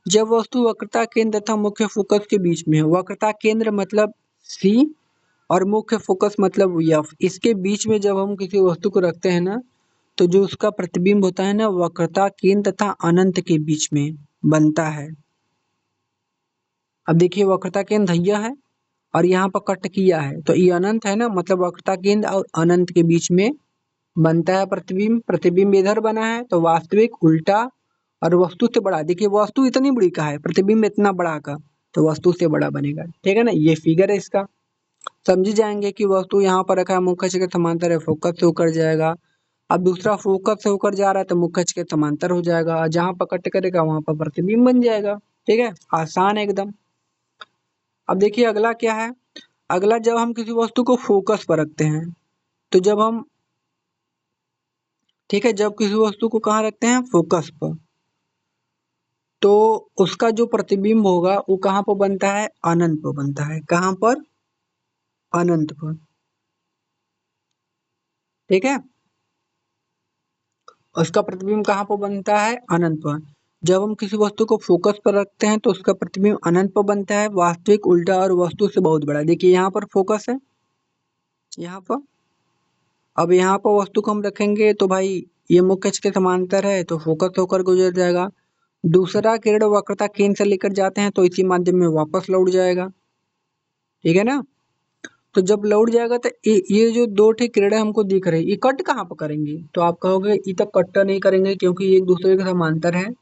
जब वस्तु वक्रता केंद्र तथा मुख्य फोकस के बीच में हो, वक्रता केंद्र मतलब सी और मुख्य फोकस मतलब एफ, इसके बीच में जब हम किसी वस्तु को रखते हैं ना तो जो उसका प्रतिबिंब होता है ना वक्रता केंद्र तथा अनंत के बीच में बनता है। अब देखिए वक्रता केंद्र धैया है और यहाँ पर कट किया है, तो ये अनंत है ना, मतलब वक्रता केंद्र और अनंत के बीच में बनता है प्रतिबिंब। प्रतिबिंब इधर बना है तो वास्तविक उल्टा और वस्तु से बड़ा। देखिए वस्तु इतनी बड़ी का है, प्रतिबिंब इतना बड़ा का, तो वस्तु से बड़ा बनेगा। ठीक है ना, ये फिगर है इसका। समझी जाएंगे कि वस्तु यहाँ पर रखा है, मुख्य अक्ष के समांतर है, फोकस से होकर जाएगा। अब दूसरा फोकस से होकर जा रहा है तो मुख्य अक्ष के समांतर हो जाएगा, और जहाँ पर कट करेगा वहां पर प्रतिबिंब बन जाएगा। ठीक है, आसान है एकदम। अब देखिए अगला क्या है, अगला जब हम किसी वस्तु को फोकस पर रखते हैं तो जब हम, ठीक है, जब किसी वस्तु को कहाँ रखते हैं? फोकस पर, तो उसका जो प्रतिबिंब होगा वो कहाँ पर बनता है? अनंत पर बनता है। कहाँ पर? अनंत पर। ठीक है, उसका प्रतिबिंब कहाँ पर बनता है? अनंत पर। जब हम किसी वस्तु को फोकस पर रखते हैं तो उसका प्रतिबिंब अनंत पर बनता है, वास्तविक उल्टा और वस्तु से बहुत बड़ा। देखिए यहाँ पर फोकस है, यहाँ पर। अब यहाँ पर वस्तु को हम रखेंगे तो भाई ये मुख्य अक्ष के समांतर है तो फोकस होकर गुजर जाएगा। दूसरा किरण वक्रता केंद्र से लेकर जाते हैं तो इसी माध्यम में वापस लौट जाएगा। ठीक है ना, तो जब लौट जाएगा तो ये जो दो ठे किरणें हमको दिख रही, ये कट कहाँ पर करेंगी? तो आप कहोगे ये तो कट नहीं करेंगे क्योंकि ये एक दूसरे के समांतर है।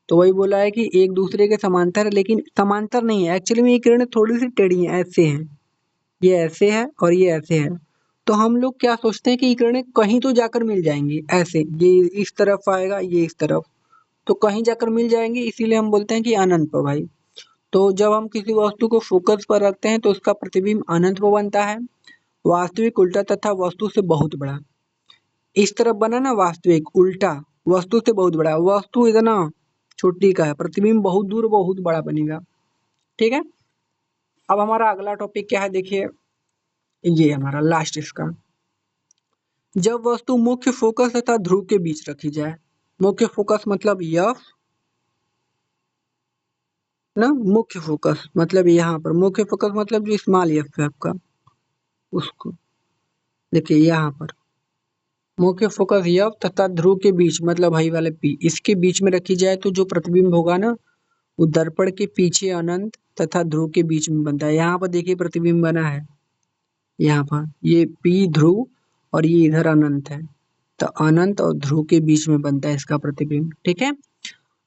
तो वही बोला है कि एक दूसरे के समांतर है, लेकिन समांतर नहीं है एक्चुअली में, ये किरणें थोड़ी सी टेढ़ी हैं, ऐसे हैं, ये ऐसे है और ये ऐसे है। तो हम लोग क्या सोचते हैं कि ये किरणें कहीं तो जाकर मिल जाएंगी, ऐसे ये इस तरफ आएगा ये इस तरफ, तो कहीं जाकर मिल जाएंगी, इसीलिए हम बोलते हैं कि अनंत पर भाई। तो जब हम किसी वस्तु को फोकस पर रखते हैं तो उसका प्रतिबिंब अनंत पर बनता है, वास्तविक उल्टा तथा वस्तु से बहुत बड़ा। इस तरफ बना ना वास्तविक, उल्टा वस्तु से बहुत बड़ा, वस्तु इतना छोटी का है, प्रतिबिंब बहुत दूर बहुत बड़ा बनेगा। ठीक है, अब हमारा अगला टॉपिक क्या है देखिए, ये हमारा लास्ट इसका, जब वस्तु मुख्य फोकस तथा ध्रुव के बीच रखी जाए। मुख्य फोकस मतलब यह ना, मुख्य फोकस मतलब यहाँ पर, मुख्य फोकस मतलब जो स्मॉल एफ है आपका, उसको देखिए यहाँ पर मुख्य फोकस यह तथा ध्रुव के बीच मतलब हाई वाले पी, इसके बीच में रखी जाए तो जो प्रतिबिंब होगा ना, वो दर्पण के पीछे अनंत तथा ध्रुव के बीच में बनता है। यहाँ पर देखिए प्रतिबिंब बना है, यहाँ पर ये पी ध्रुव और ये इधर अनंत है, तो अनंत और ध्रुव के बीच में बनता है इसका प्रतिबिंब। ठीक है,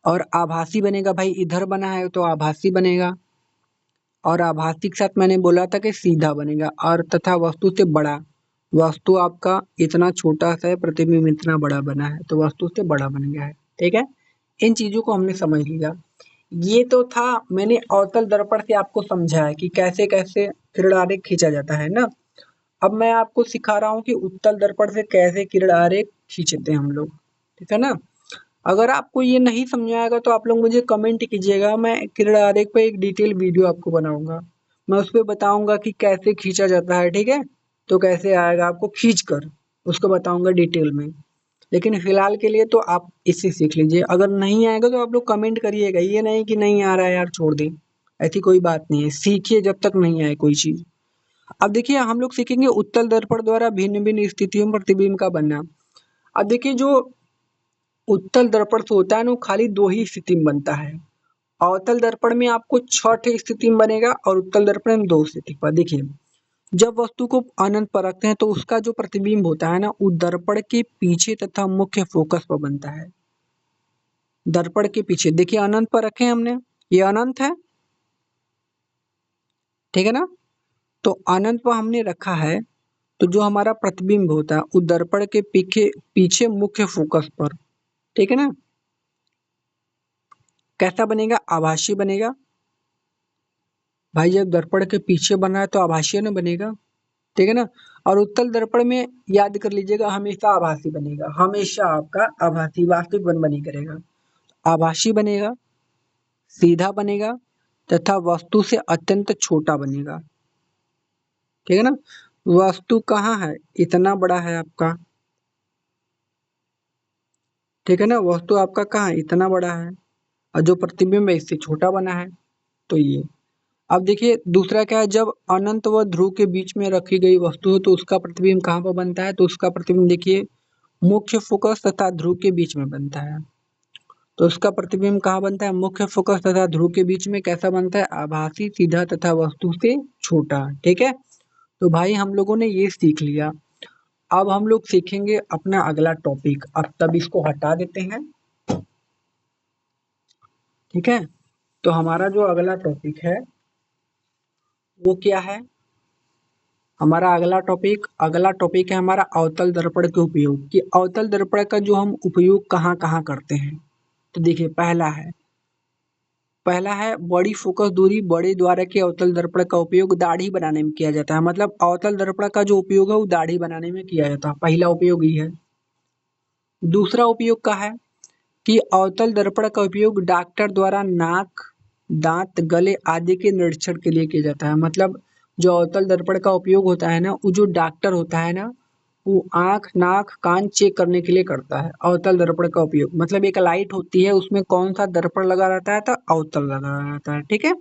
और आभासी बनेगा भाई, इधर बना है तो आभासी बनेगा, और आभासी के साथ मैंने बोला था कि सीधा बनेगा, और तथा वस्तु से बड़ा, वस्तु आपका इतना छोटा सा है, प्रतिबिंब इतना बड़ा बना है तो वस्तु से बड़ा बन गया है। ठीक है, इन चीजों को हमने समझ लिया। ये तो था, मैंने अवतल दर्पण से आपको समझाया कि कैसे कैसे किरण आरेख खींचा जाता है ना। अब मैं आपको सिखा रहा हूँ कि उत्तल दर्पण से कैसे किरण आरेख खींचते हैं हम लोग। ठीक है ना, अगर आपको ये नहीं समझ आएगा तो आप लोग मुझे कमेंट कीजिएगा, मैं किरण आरेख पे एक डिटेल वीडियो आपको बनाऊंगा, मैं उस पर बताऊंगा कि कैसे खींचा जाता है। ठीक है, तो कैसे आएगा आपको खींच कर, उसको बताऊंगा डिटेल में। लेकिन फिलहाल के लिए तो आप इससे सीख लीजिए, अगर नहीं आएगा तो आप लोग कमेंट करिएगा, ये नहीं कि नहीं आ रहा है यार छोड़ दें, ऐसी कोई बात नहीं है, सीखिए जब तक नहीं आए कोई चीज। अब देखिए हम लोग सीखेंगे उत्तल दर्पण द्वारा भिन्न भिन्न स्थितियों में प्रतिबिंब का बनना। अब देखिए जो उत्तल दर्पण से होता है ना, वो खाली दो ही स्थिति में बनता है। अवतल दर्पण में आपको 6 स्थिति में बनेगा और उत्तल दर्पण में 2 स्थिति पर। देखिए जब वस्तु को अनंत पर रखते हैं तो उसका जो प्रतिबिंब होता है ना, वो दर्पण के पीछे तथा मुख्य फोकस पर बनता है। दर्पण के पीछे देखिए अनंत पर रखे हैं हमने, ये अनंत है, ठीक है ना, तो अनंत पर हमने रखा है, तो जो हमारा प्रतिबिंब होता है वो दर्पण के पीछे पीछे मुख्य फोकस पर। ठीक है ना, कैसा बनेगा, आभासी बनेगा भाई, जब दर्पण के पीछे बना है तो आभासी ना बनेगा। ठीक है ना, और उत्तल दर्पण में याद कर लीजिएगा हमेशा आभासी बनेगा, हमेशा आपका आभासी, वास्तविक बन बनी करेगा, आभासी बनेगा, सीधा बनेगा तथा वस्तु से अत्यंत छोटा बनेगा। ठीक है ना, वस्तु कहाँ है, इतना बड़ा है आपका, ठीक है ना, वस्तु आपका कहाँ है, इतना बड़ा है, और जो प्रतिबिंब है इससे छोटा बना है, तो ये। अब देखिए दूसरा क्या है, जब अनंत व ध्रुव के बीच में रखी गई वस्तु हो तो उसका प्रतिबिंब कहाँ पर बनता है, तो उसका प्रतिबिंब देखिए मुख्य फोकस तथा ध्रुव के बीच में बनता है। तो उसका प्रतिबिंब कहाँ बनता है, मुख्य फोकस तथा ध्रुव के बीच में। कैसा बनता है, आभासी, सीधा तथा वस्तु से छोटा। ठीक है, तो भाई हम लोगों ने ये सीख लिया। अब हम लोग सीखेंगे अपना अगला टॉपिक, अब तब इसको हटा देते हैं। ठीक है, तो हमारा जो अगला टॉपिक है वो क्या है, हमारा अगला टॉपिक है हमारा अवतल दर्पण के उपयोग, कि अवतल दर्पण का जो हम उपयोग कहाँ कहाँ करते हैं। तो देखिए पहला है बड़ी फोकस दूरी बड़े द्वारा के अवतल दर्पण का उपयोग दाढ़ी बनाने में किया जाता है। मतलब अवतल दर्पण का जो उपयोग है वो दाढ़ी बनाने में किया जाता है, पहला उपयोग ये है। दूसरा उपयोग का है कि अवतल दर्पण का उपयोग डॉक्टर द्वारा नाक, दांत, गले आदि के निरीक्षण के लिए किया जाता है। मतलब जो अवतल दर्पण का उपयोग होता है ना, वो जो डॉक्टर होता है ना, वो आंख, नाक, कान चेक करने के लिए करता है अवतल दर्पण का उपयोग। मतलब एक लाइट होती है, उसमें कौन सा दर्पण लगा रहता है, तो अवतल लगा रहता है। ठीक है,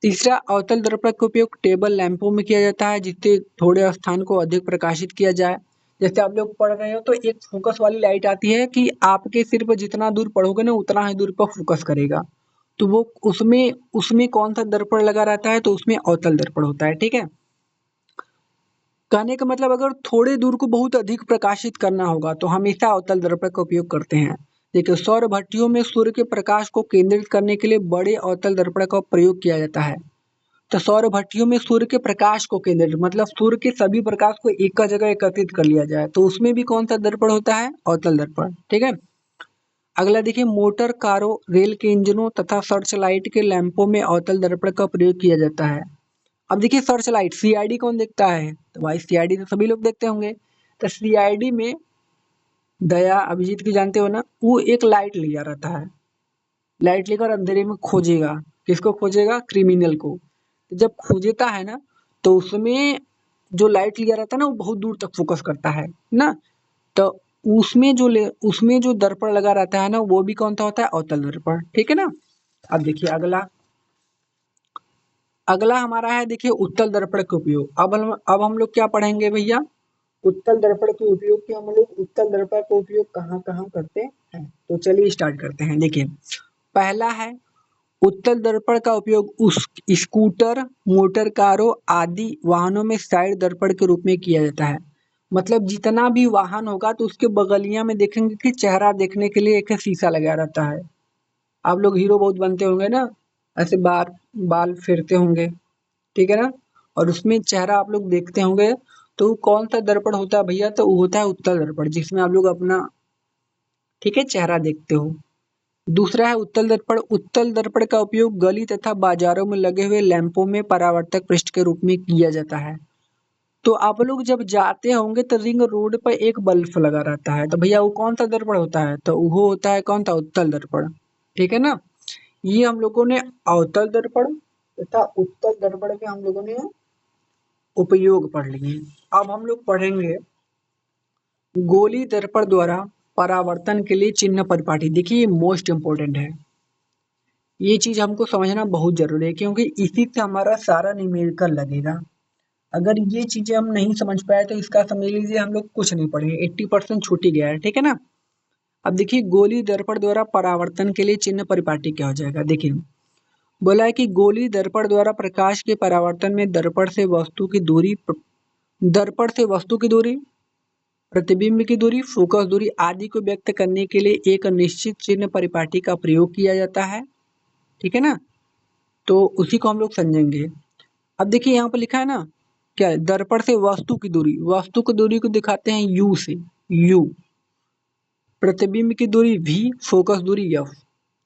तीसरा अवतल दर्पण का उपयोग टेबल लैंपों में किया जाता है, जिससे थोड़े स्थान को अधिक प्रकाशित किया जाए। जैसे आप लोग पढ़ रहे हो तो एक फोकस वाली लाइट आती है कि आपके सिर पर जितना दूर पढ़ोगे ना उतना ही दूर पर फोकस करेगा, तो वो उसमें उसमें कौन सा दर्पण लगा रहता है, तो उसमें अवतल दर्पण होता है। ठीक है, कहने का मतलब अगर थोड़े दूर को बहुत अधिक प्रकाशित करना होगा तो हमेशा अवतल दर्पण का उपयोग करते हैं। देखिए सौर भट्टियों में सूर्य के प्रकाश को केंद्रित करने के लिए बड़े अवतल दर्पण का प्रयोग किया जाता है। तो सौर भट्टियों में सूर्य के प्रकाश को केंद्रित मतलब सूर्य के सभी प्रकाश को एक जगह एकत्रित कर लिया जाए, तो उसमें भी कौन सा दर्पण होता है, अवतल दर्पण। ठीक है, अगला देखिए मोटर कारों, रेल के इंजनों तथा सर्च लाइट के लैंपों में अवतल दर्पण का प्रयोग किया जाता है। अब देखिए सर्च लाइट, सीआईडी कौन देखता है, तो भाई सीआईडी तो सभी लोग देखते होंगे, तो सीआईडी में दया, अभिजीत की जानते हो ना, वो एक लाइट लिया रहता है, लाइट लेकर अंधेरे में खोजेगा। किसको खोजेगा? क्रिमिनल को। तो जब खोजता है ना, तो उसमें जो लाइट लिया रहता है ना, वो बहुत दूर तक फोकस करता है ना। तो उसमें जो दर्पण लगा रहता है ना, वो भी कौन सा होता है? अवतल दर्पण। ठीक है ना। अब देखिए अगला, अगला हमारा है, देखिए उत्तल दर्पण का उपयोग। अब हम लोग क्या पढ़ेंगे भैया? उत्तल दर्पण के उपयोग के, हम लोग उत्तल दर्पण का उपयोग कहाँ कहाँ करते हैं। तो चलिए स्टार्ट करते हैं। देखिए पहला है, उत्तल दर्पण का उपयोग उस स्कूटर, मोटर कारों आदि वाहनों में साइड दर्पण के रूप में किया जाता है। मतलब जितना भी वाहन होगा तो उसके बगलिया में देखेंगे कि चेहरा देखने के लिए एक शीशा लगा रहता है। आप लोग हीरो बहुत बनते होंगे ना, ऐसे बाल बाल फेरते होंगे, ठीक है ना, और उसमें चेहरा आप लोग देखते होंगे। तो वो कौन सा दर्पण होता है भैया? तो वो होता है उत्तल दर्पण, जिसमें आप लोग अपना, ठीक है, चेहरा देखते हो। दूसरा है उत्तल दर्पण। उत्तल दर्पण का उपयोग गली तथा बाजारों में लगे हुए लैंपों में परावर्तक पृष्ठ के रूप में किया जाता है। तो आप लोग जब जाते होंगे तो रिंग रोड पर एक बल्ब लगा रहता है, तो भैया वो कौन सा दर्पण होता है? तो वो होता है कौन सा? उत्तल दर्पण। ठीक है ना। ये हम लोगों ने अवतल दर्पण तथा उत्तल दर्पण के हम लोगों ने उपयोग पढ़ लिए। अब हम लोग पढ़ेंगे गोली दर्पण द्वारा परावर्तन के लिए चिन्ह परिपाटी। देखिए ये मोस्ट इंपोर्टेंट है, ये चीज हमको समझना बहुत जरूरी है, क्योंकि इसी से हमारा सारा न्यूमेरिकल लगेगा। अगर ये चीजें हम नहीं समझ पाए तो इसका समझ लीजिए हम लोग कुछ नहीं पढ़े, 80% छूट ही गया है। ठीक है ना। अब देखिए गोली दर्पण द्वारा परावर्तन के लिए चिन्ह परिपाटी क्या हो जाएगा। देखिए बोला है कि गोली दर्पण द्वारा प्रकाश के परावर्तन में दर्पण से वस्तु की दूरी, प्रतिबिंब की दूरी, फोकस दूरी आदि को व्यक्त करने के लिए एक निश्चित चिन्ह परिपाटी का प्रयोग किया जाता है। ठीक है ना। तो उसी को हम लोग समझेंगे। अब देखिए यहाँ पर लिखा है ना, क्या है? दर्पण से वस्तु की दूरी, वस्तु की दूरी को दिखाते हैं यू से, यू। प्रतिबिंब की दूरी वी, फोकस दूरी एफ,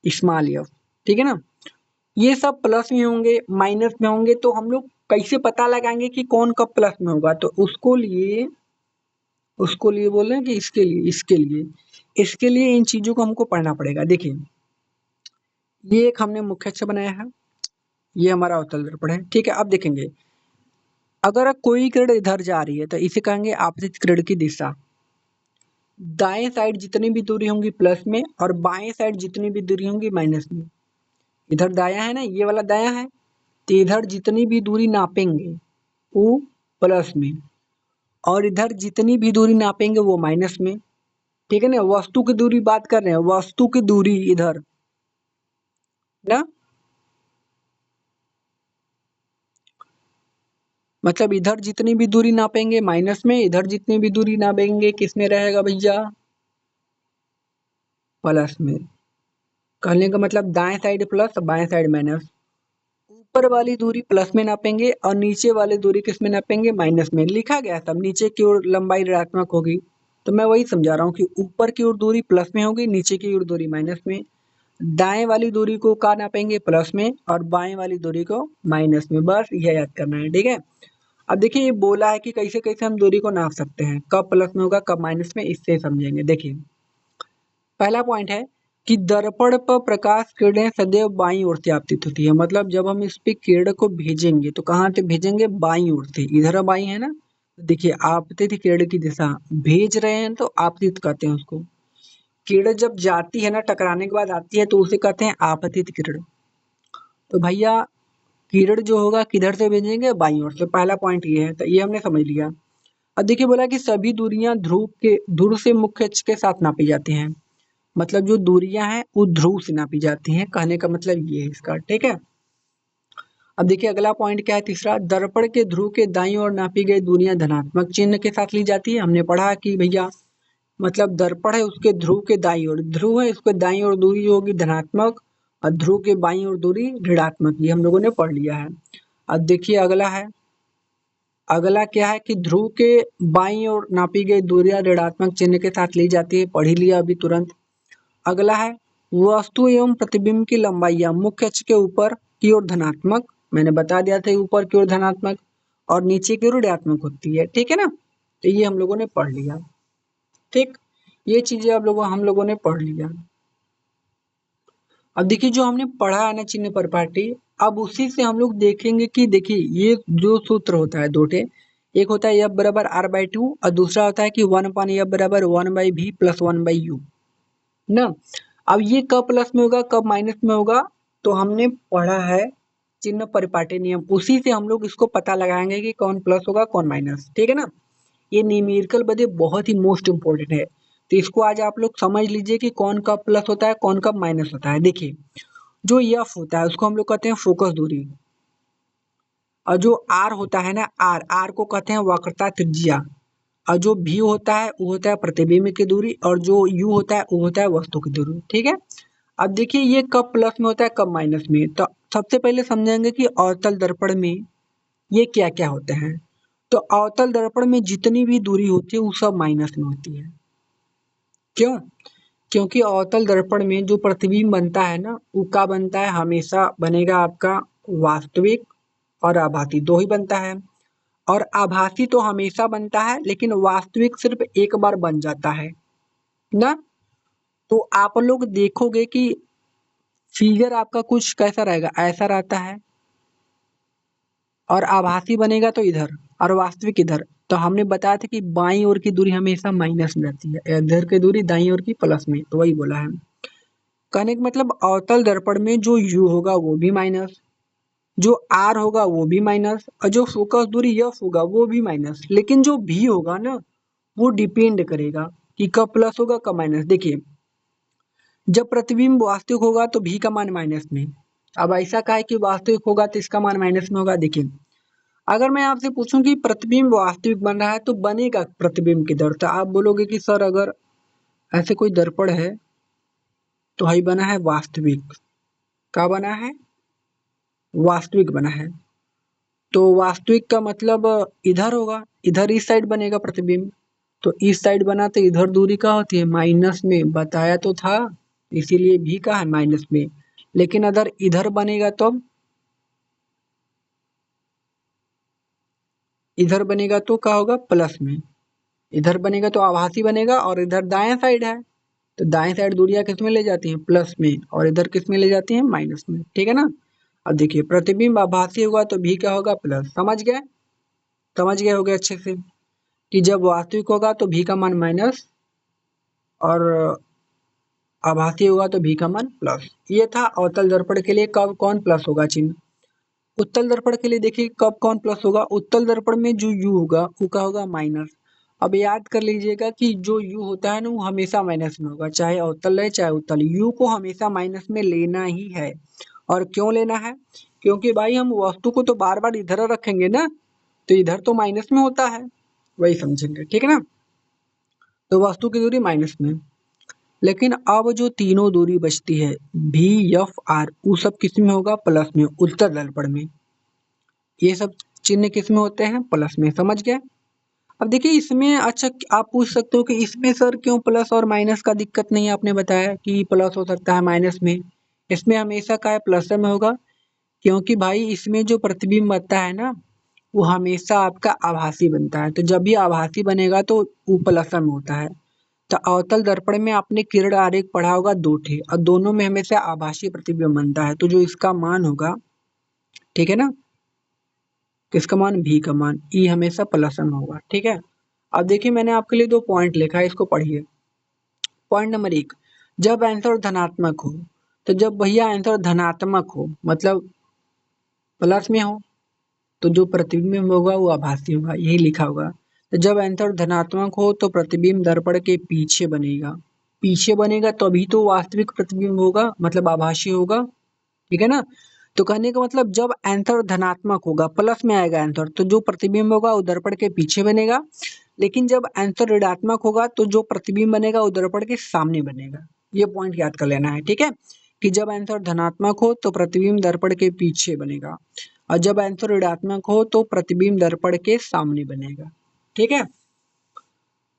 स्मॉल एफ। ठीक है ना। ये सब प्लस में होंगे, माइनस में होंगे, तो हम लोग कैसे पता लगाएंगे कि कौन कब प्लस में होगा? तो उसको लिए बोल रहे हैं कि इसके लिए इन चीजों को हमको पढ़ना पड़ेगा। देखिए ये एक हमने मुख्य अक्ष बनाया है, ये हमारा अवतल दर्पण है। ठीक है। अब देखेंगे अगर कोई किरण इधर जा रही है तो इसे कहेंगे आपतित किरण की दिशा। दाएं साइड जितनी भी दूरी होंगी प्लस में, और बाएं साइड जितनी भी दूरी होंगी माइनस में। इधर दायां है ना, ये वाला दायां है, तो इधर जितनी भी दूरी नापेंगे वो प्लस में, और इधर जितनी भी दूरी नापेंगे वो माइनस में। ठीक है ना। वस्तु की दूरी बात कर रहे हैं, वस्तु की दूरी इधर ना, मतलब इधर जितनी भी दूरी नापेंगे माइनस में, इधर जितनी भी दूरी नापेंगे किस में रहेगा भैया? प्लस में। कहने का मतलब दाएं साइड प्लस बाएं साइड माइनस। ऊपर वाली दूरी प्लस में नापेंगे और नीचे वाली दूरी किस में नापेंगे? माइनस में। लिखा गया सब, नीचे की ओर लंबाई ऋणात्मक होगी, तो मैं वही समझा रहा हूँ कि ऊपर की ओर दूरी प्लस में होगी, नीचे की ओर दूरी माइनस में। दाएं वाली दूरी को कहाँ नापेंगे? प्लस में, और बाएं वाली दूरी को माइनस में। बस यह याद करना है। ठीक है। अब देखिए ये बोला है कि कैसे कैसे हम दूरी को नाप सकते हैं, कब प्लस में होगा कब माइनस में, इससे समझेंगे। देखिए पहला पॉइंट है कि दर्पण पर प्रकाश किरणें सदैव बाईं ओर से आपतित होती है। मतलब जब हम इस पे किरण को भेजेंगे तो कहाँ से भेजेंगे? बाईं ओर से। इधर बाईं है ना, तो देखिए आपतित किरण की दिशा भेज रहे हैं तो आपतित कहते हैं उसको। किरण जब जाती है ना, टकराने के बाद आती है, तो उसे कहते हैं आपतित किरण। तो भैया किरण जो होगा किधर से भेजेंगे? बाईं ओर से। पहला पॉइंट ये है, तो ये हमने समझ लिया। अब देखिए बोला कि सभी दूरियां ध्रुव से मुख्य अक्ष के साथ नापी जाती हैं। मतलब जो दूरियां हैं वो ध्रुव से नापी जाती हैं, कहने का मतलब ये है इसका। ठीक है। अब देखिए अगला पॉइंट क्या है, तीसरा, दर्पण के ध्रुव के दाईं ओर नापी गई दूरियां धनात्मक चिन्ह के साथ ली जाती है। हमने पढ़ा कि भैया मतलब दर्पण है उसके ध्रुव के दाईं ओर, ध्रुव है उसके दाईं ओर दूरी होगी धनात्मक, और ध्रुव के बाईं ओर दूरी ऋणात्मक। ये हम लोगों ने पढ़ लिया है। अब देखिए अगला क्या है कि ध्रुव के बाईं ओर नापी गई दूरियां ऋणात्मक चिन्ह के साथ ली जाती है, पढ़ ही लिया अभी तुरंत। अगला है वस्तु एवं प्रतिबिंब की लंबाइयां मुख्य अक्ष के ऊपर की ओर धनात्मक, मैंने बता दिया था ऊपर की ओर धनात्मक और नीचे की ओर ऋणात्मक होती है। ठीक है ना। तो ये हम लोगों ने पढ़ लिया। ठीक। ये चीजें हम लोगों ने पढ़ लिया। अब देखिए जो हमने पढ़ा है ना चिन्ह परिपाटी, अब उसी से हम लोग देखेंगे कि देखिए ये जो सूत्र होता है दो ठे, एक होता है एफ बराबर आर बाई टू और दूसरा होता है कि वन अपन एफ बराबर one by v plus one by u ना। अब ये कब प्लस में होगा कब माइनस में होगा, तो हमने पढ़ा है चिन्ह परिपाटी नियम, उसी से हम लोग इसको पता लगाएंगे कि कौन प्लस होगा कौन माइनस, ठीक है ना। ये न्यूमेरिकल बदे बहुत ही मोस्ट इंपॉर्टेंट है, तो इसको आज आप लोग समझ लीजिए कि कौन कब प्लस होता है कौन कब माइनस होता है। देखिए जो यफ होता है उसको हम लोग कहते हैं फोकस दूरी, और जो आर होता है ना आर आर को कहते हैं वक्रता त्रिज्या, और जो भी होता है वो होता है प्रतिबिंब की दूरी, और जो यू होता है वो होता है वस्तु की दूरी, ठीक है। अब देखिए ये कब प्लस में होता है कब माइनस में, तो सबसे पहले समझेंगे कि अवतल दर्पण में ये क्या क्या होते हैं। तो अवतल दर्पण में जितनी भी दूरी होती है वो सब माइनस में होती है। क्यों? क्योंकि अवतल दर्पण में जो प्रतिबिंब बनता है ना वो क्या बनता है, हमेशा बनेगा आपका वास्तविक और आभासी, दो ही बनता है। और आभासी तो हमेशा बनता है लेकिन वास्तविक सिर्फ एक बार बन जाता है ना। तो आप लोग देखोगे कि फिगर आपका कुछ कैसा रहेगा, ऐसा रहता है, और आभासी बनेगा तो इधर, और वास्तविक इधर। तो हमने बताया था कि बाईं ओर की दूरी हमेशा माइनस में रहती है, इधर की दूरी दाईं ओर की प्लस में, तो वही बोला है। कहने का मतलब अवतल दर्पण में जो u होगा वो भी माइनस, जो r होगा वो भी माइनस, और जो फोकस दूरी f होगा वो भी माइनस, लेकिन जो v होगा ना वो डिपेंड करेगा कि कब प्लस होगा कब माइनस। देखिए जब प्रतिबिंब वास्तविक होगा तो v का मान माइनस में। अब ऐसा का है कि वास्तविक होगा तो इसका मान माइनस में होगा। देखिए अगर मैं आपसे पूछूं कि प्रतिबिंब वास्तविक बन रहा है तो बनेगा प्रतिबिंब की दर, तो आप बोलोगे कि सर अगर ऐसे कोई दर्पण है तो भाई बना है वास्तविक, क्या बना है वास्तविक बना है, तो वास्तविक का मतलब इधर होगा, इधर इस साइड बनेगा प्रतिबिंब, तो इस साइड बना तो इधर दूरी क्या होती है माइनस में, बताया तो था, इसीलिए भी का है माइनस में। लेकिन अगर इधर बनेगा तो इधर बनेगा तो क्या होगा प्लस में, इधर बनेगा तो आभासी बनेगा, और इधर दाएं साइड है तो दाएं साइड दूरियां किस में ले जाती हैं प्लस में, और इधर किस में ले जाती हैं माइनस में, ठीक है ना। अब देखिए प्रतिबिंब आभासी होगा तो भी क्या होगा प्लस, समझ गए, समझ गए हो गए अच्छे से कि जब वास्तविक होगा तो भी का मान माइनस, और आभासी होगा तो भी का मान प्लस। ये था अवतल दर्पण के लिए कब कौन प्लस होगा चिन्ह। उत्तल दर्पण के लिए देखिए कब कौन प्लस होगा, उत्तल दर्पण में जो u होगा वो क्या होगा माइनस। अब याद कर लीजिएगा कि जो u होता है ना वो हमेशा माइनस में होगा, चाहे अवतल रहे चाहे उत्तल, u को हमेशा माइनस में लेना ही है। और क्यों लेना है, क्योंकि भाई हम वस्तु को तो बार बार इधर रखेंगे ना, तो इधर तो माइनस में होता है, वही समझेंगे, ठीक है ना। तो वस्तु की दूरी माइनस में, लेकिन अब जो तीनों दूरी बचती है भी एफ आर वो सब किस में होगा प्लस में, उत्तल दर्पण में। ये सब चिन्ह किस में होते हैं प्लस में, समझ गए। अब देखिए इसमें अच्छा आप पूछ सकते हो कि इसमें सर क्यों प्लस और माइनस का दिक्कत नहीं, आपने बताया कि प्लस हो सकता है माइनस में, इसमें हमेशा का है प्लस में होगा। क्योंकि भाई इसमें जो प्रतिबिंब बनता है ना वो हमेशा आपका आभासी बनता है, तो जब भी आभासी बनेगा तो वो प्लस में होता है। तो अवतल दर्पण में आपने किरण आरेख पढ़ा होगा दो ठे, और दोनों में हमेशा आभासी प्रतिबिंब बनता है, तो जो इसका मान होगा, ठीक है ना, किसका मान भी का मान ई हमेशा प्लस में होगा, ठीक है। अब देखिए मैंने आपके लिए दो पॉइंट लिखा है, इसको पढ़िए। पॉइंट नंबर एक, जब आंसर धनात्मक हो, तो जब भैया आंसर धनात्मक हो मतलब प्लस में हो तो जो प्रतिबिंब होगा वो आभासी होगा, यही लिखा होगा। तो जब आंसर धनात्मक हो तो प्रतिबिंब दर्पण के पीछे बनेगा, पीछे बनेगा तभी तो वास्तविक प्रतिबिंब होगा मतलब आभासी होगा, ठीक है ना। तो कहने का मतलब जब आंसर धनात्मक होगा प्लस में आएगा आंसर तो जो प्रतिबिंब होगा वो दर्पण के पीछे बनेगा, लेकिन जब आंसर ऋणात्मक होगा तो जो प्रतिबिंब बनेगा वो दर्पण के सामने बनेगा। ये पॉइंट याद कर लेना है, ठीक है, कि जब आंसर धनात्मक हो तो प्रतिबिंब दर्पण के पीछे बनेगा, और जब आंसर ऋणात्मक हो तो प्रतिबिंब दर्पण के सामने बनेगा, ठीक है।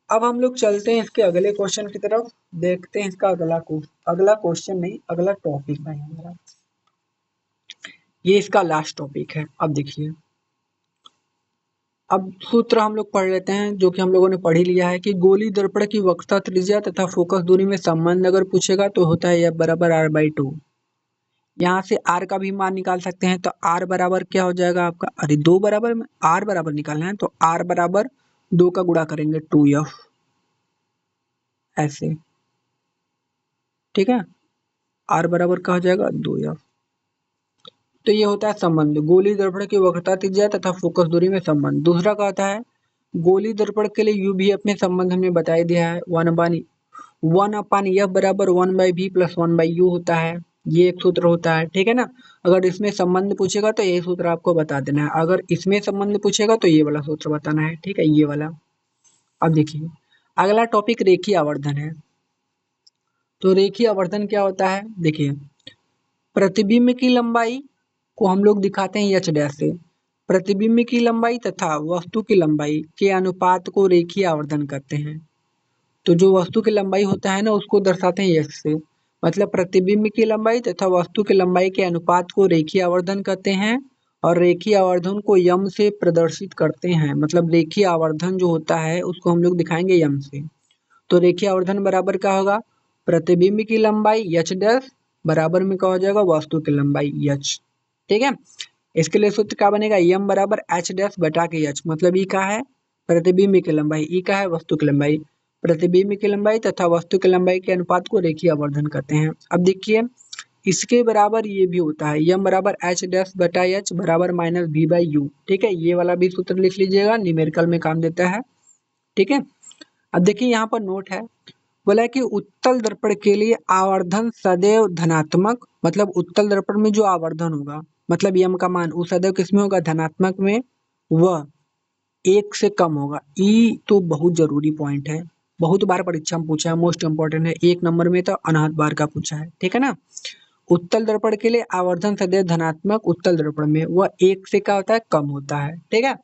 अब हम लोग चलते हैं इसके अगले क्वेश्चन की तरफ, देखते हैं इसका अगला क्वेश्चन नहीं अगला टॉपिक है हमारा, ये इसका लास्ट टॉपिक है। अब देखिए अब सूत्र हम लोग पढ़ लेते हैं जो कि हम लोगों ने पढ़ ही लिया है कि गोली दर्पण की वक्रता त्रिज्या तथा फोकस दूरी में संबंध अगर पूछेगा तो होता है F बराबर R/2। यहाँ से R का भी मान निकाल सकते हैं तो R बराबर क्या हो जाएगा आपका, अरे 2 बराबर में R बराबर निकालना है तो R बराबर 2 का गुणा करेंगे 2F, ऐसे, ठीक है। R बराबर क्या हो जाएगा 2F। तो ये होता है संबंध, गोली दर्पण की वक्रता त्रिज्या तथा फोकस दूरी में संबंध। दूसरा क्या होता है, गोली दर्पण के लिए UVF में संबंध हमने बता ही दिया है, 1/F बराबर 1/V प्लस 1/U होता है। ये एक सूत्र होता है, ठीक है ना। अगर इसमें संबंध पूछेगा तो ये सूत्र आपको बता देना है, अगर इसमें संबंध पूछेगा तो ये वाला सूत्र बताना है, ठीक है, ये वाला। अब देखिए अगला टॉपिक रेखीय आवर्धन है। तो रेखीय आवर्धन क्या होता है, देखिए प्रतिबिंब की लंबाई को हम लोग दिखाते हैं एच डैश से। प्रतिबिंब की लंबाई तथा वस्तु की लंबाई के अनुपात को रेखीय आवर्धन करते हैं। तो जो वस्तु की लंबाई होता है ना उसको दर्शाते हैं एच से, मतलब प्रतिबिंब की लंबाई तथा वस्तु की लंबाई के अनुपात को रेखीय आवर्धन कहते हैं और रेखीय आवर्धन को यम से प्रदर्शित करते हैं। मतलब रेखीय आवर्धन जो होता है उसको हम लोग दिखाएंगे यम से। तो रेखीय आवर्धन बराबर क्या होगा, प्रतिबिंब की लंबाई एच डैश बराबर में क्या हो जाएगा वस्तु की लंबाई एच, ठीक है। इसके लिए सूत्र क्या बनेगा, यम बराबर एच डैश बटा के एच, मतलब ई का है प्रतिबिंब की लंबाई, ई का है वस्तु की लंबाई। प्रतिबिंब की लंबाई तथा वस्तु की लंबाई के अनुपात को रेखीय आवर्धन कहते हैं। अब देखिए इसके बराबर ये भी होता है, यम बराबर एच डैश बटा एच बराबर माइनस V/U, ठीक है। ये वाला भी सूत्र लिख लीजिएगा, न्यूमेरिकल में काम देता है, ठीक है। अब देखिए यहाँ पर नोट है, बोला है कि उत्तल दर्पण के लिए आवर्धन सदैव धनात्मक, मतलब उत्तल दर्पण में जो आवर्धन होगा मतलब यम का मान वो सदैव किसमें होगा, धनात्मक में, वह 1 से कम होगा। ई तो बहुत जरूरी पॉइंट है, बहुत बार परीक्षा में पूछा है, मोस्ट इंपॉर्टेंट है, 1 नंबर में तो अनहद बार का पूछा है, ठीक है ना। उत्तल दर्पण के लिए आवर्धन सदैव धनात्मक उत्तल दर्पण में वह 1 से क्या होता है, कम होता है, ठीक है।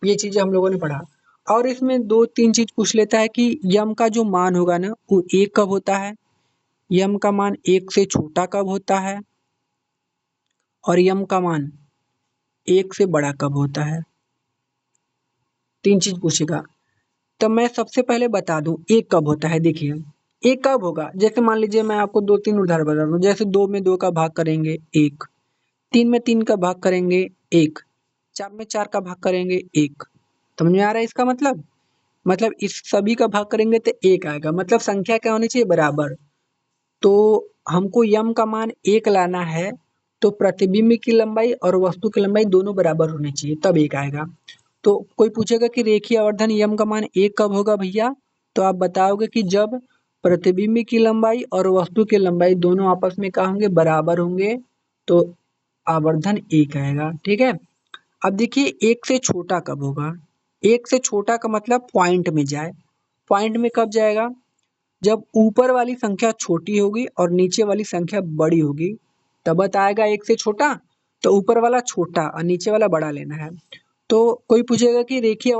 ये चीजें हम लोगों ने पढ़ा। और इसमें 2-3 चीज पूछ लेता है कि यम का जो मान होगा ना वो 1 कब होता है, यम का मान 1 से छोटा कब होता है, और यम का मान 1 से बड़ा कब होता है। 3 चीज पूछेगा। तो मैं सबसे पहले बता दूं एक कब होता है। देखिए एक कब होगा, जैसे मान लीजिए मैं आपको 2-3 उदाहरण बता दूं, जैसे 2 में 2 का भाग करेंगे 1, 3 में 3 का भाग करेंगे 1, 4 में 4 का भाग करेंगे 1। समझ में आ रहा है इसका मतलब इस सभी का भाग करेंगे तो 1 आएगा, मतलब संख्या क्या होनी चाहिए, बराबर। तो हमको यम का मान 1 लाना है तो प्रतिबिंब की लंबाई और वस्तु की लंबाई दोनों बराबर होनी चाहिए तब 1 आएगा। तो कोई पूछेगा कि रेखीय आवर्धन यम का मान 1 कब होगा भैया, तो आप बताओगे कि जब प्रतिबिंब की लंबाई और वस्तु की लंबाई दोनों आपस में क्या होंगे, बराबर होंगे, तो आवर्धन 1 आएगा, ठीक है। अब देखिए 1 से छोटा कब होगा, 1 से छोटा का मतलब पॉइंट में जाए, पॉइंट में कब जाएगा, जब ऊपर वाली संख्या छोटी होगी और नीचे वाली संख्या बड़ी होगी तब बताएगा 1 से छोटा। तो ऊपर वाला छोटा और नीचे वाला बड़ा लेना है। तो कोई पूछेगा कि रेखीय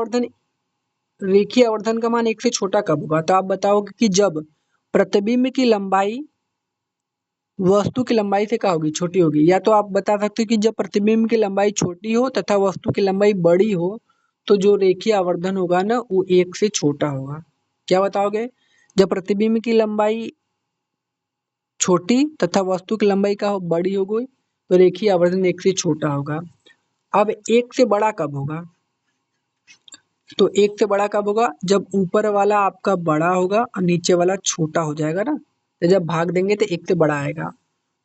आवर्धन का मान 1 से छोटा कब होगा, तो आप बताओगे कि जब प्रतिबिंब की लंबाई वस्तु की लंबाई से क्या होगी, छोटी होगी। या तो आप बता सकते हो कि जब प्रतिबिंब की लंबाई छोटी हो तथा वस्तु की लंबाई बड़ी हो तो जो रेखीय आवर्धन होगा ना वो 1 से छोटा होगा। क्या बताओगे, जब प्रतिबिंब की लंबाई छोटी तथा वस्तु की लंबाई का बड़ी हो गई तो रेखीय आवर्धन 1 से छोटा होगा। अब 1 से बड़ा कब होगा, तो 1 से बड़ा कब होगा, जब ऊपर वाला आपका बड़ा होगा और नीचे वाला छोटा हो जाएगा ना, तो जब भाग देंगे तो 1 से बड़ा आएगा,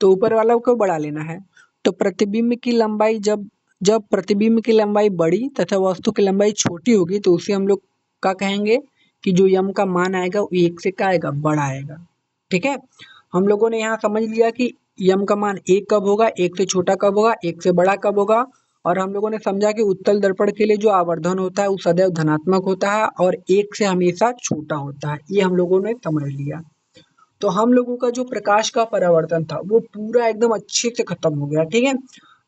तो ऊपर वाला को बड़ा लेना है। तो प्रतिबिंब की लंबाई जब जब प्रतिबिंब की लंबाई बड़ी तथा वस्तु की लंबाई छोटी होगी तो उसे हम लोग क्या कहेंगे कि जो यम का मान आएगा वो 1 से क्या आएगा, बड़ा आएगा, ठीक है। हम लोगों ने यहाँ समझ लिया कि यम का मान 1 कब होगा, 1 से छोटा कब होगा, 1 से बड़ा कब होगा। और हम लोगों ने समझा कि उत्तल दर्पण के लिए जो आवर्धन होता है वो सदैव धनात्मक होता है और 1 से हमेशा छोटा होता है, ये हम लोगों ने समझ लिया। तो हम लोगों का जो प्रकाश का परावर्तन था वो पूरा एकदम अच्छे से खत्म हो गया, ठीक है।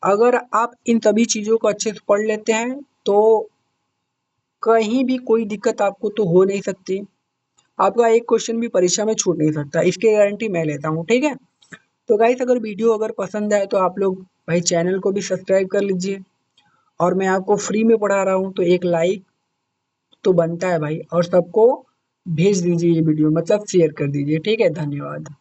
अगर आप इन सभी चीजों को अच्छे से पढ़ लेते हैं तो कहीं भी कोई दिक्कत आपको तो हो नहीं सकती, आपका एक क्वेश्चन भी परीक्षा में छूट नहीं सकता, इसकी गारंटी मैं लेता हूँ, ठीक है। तो गाइस अगर वीडियो अगर पसंद आए तो आप लोग भाई चैनल को भी सब्सक्राइब कर लीजिए और मैं आपको फ्री में पढ़ा रहा हूँ तो एक लाइक तो बनता है भाई, और सबको भेज दीजिए ये वीडियो, मतलब शेयर कर दीजिए। ठीक है, धन्यवाद।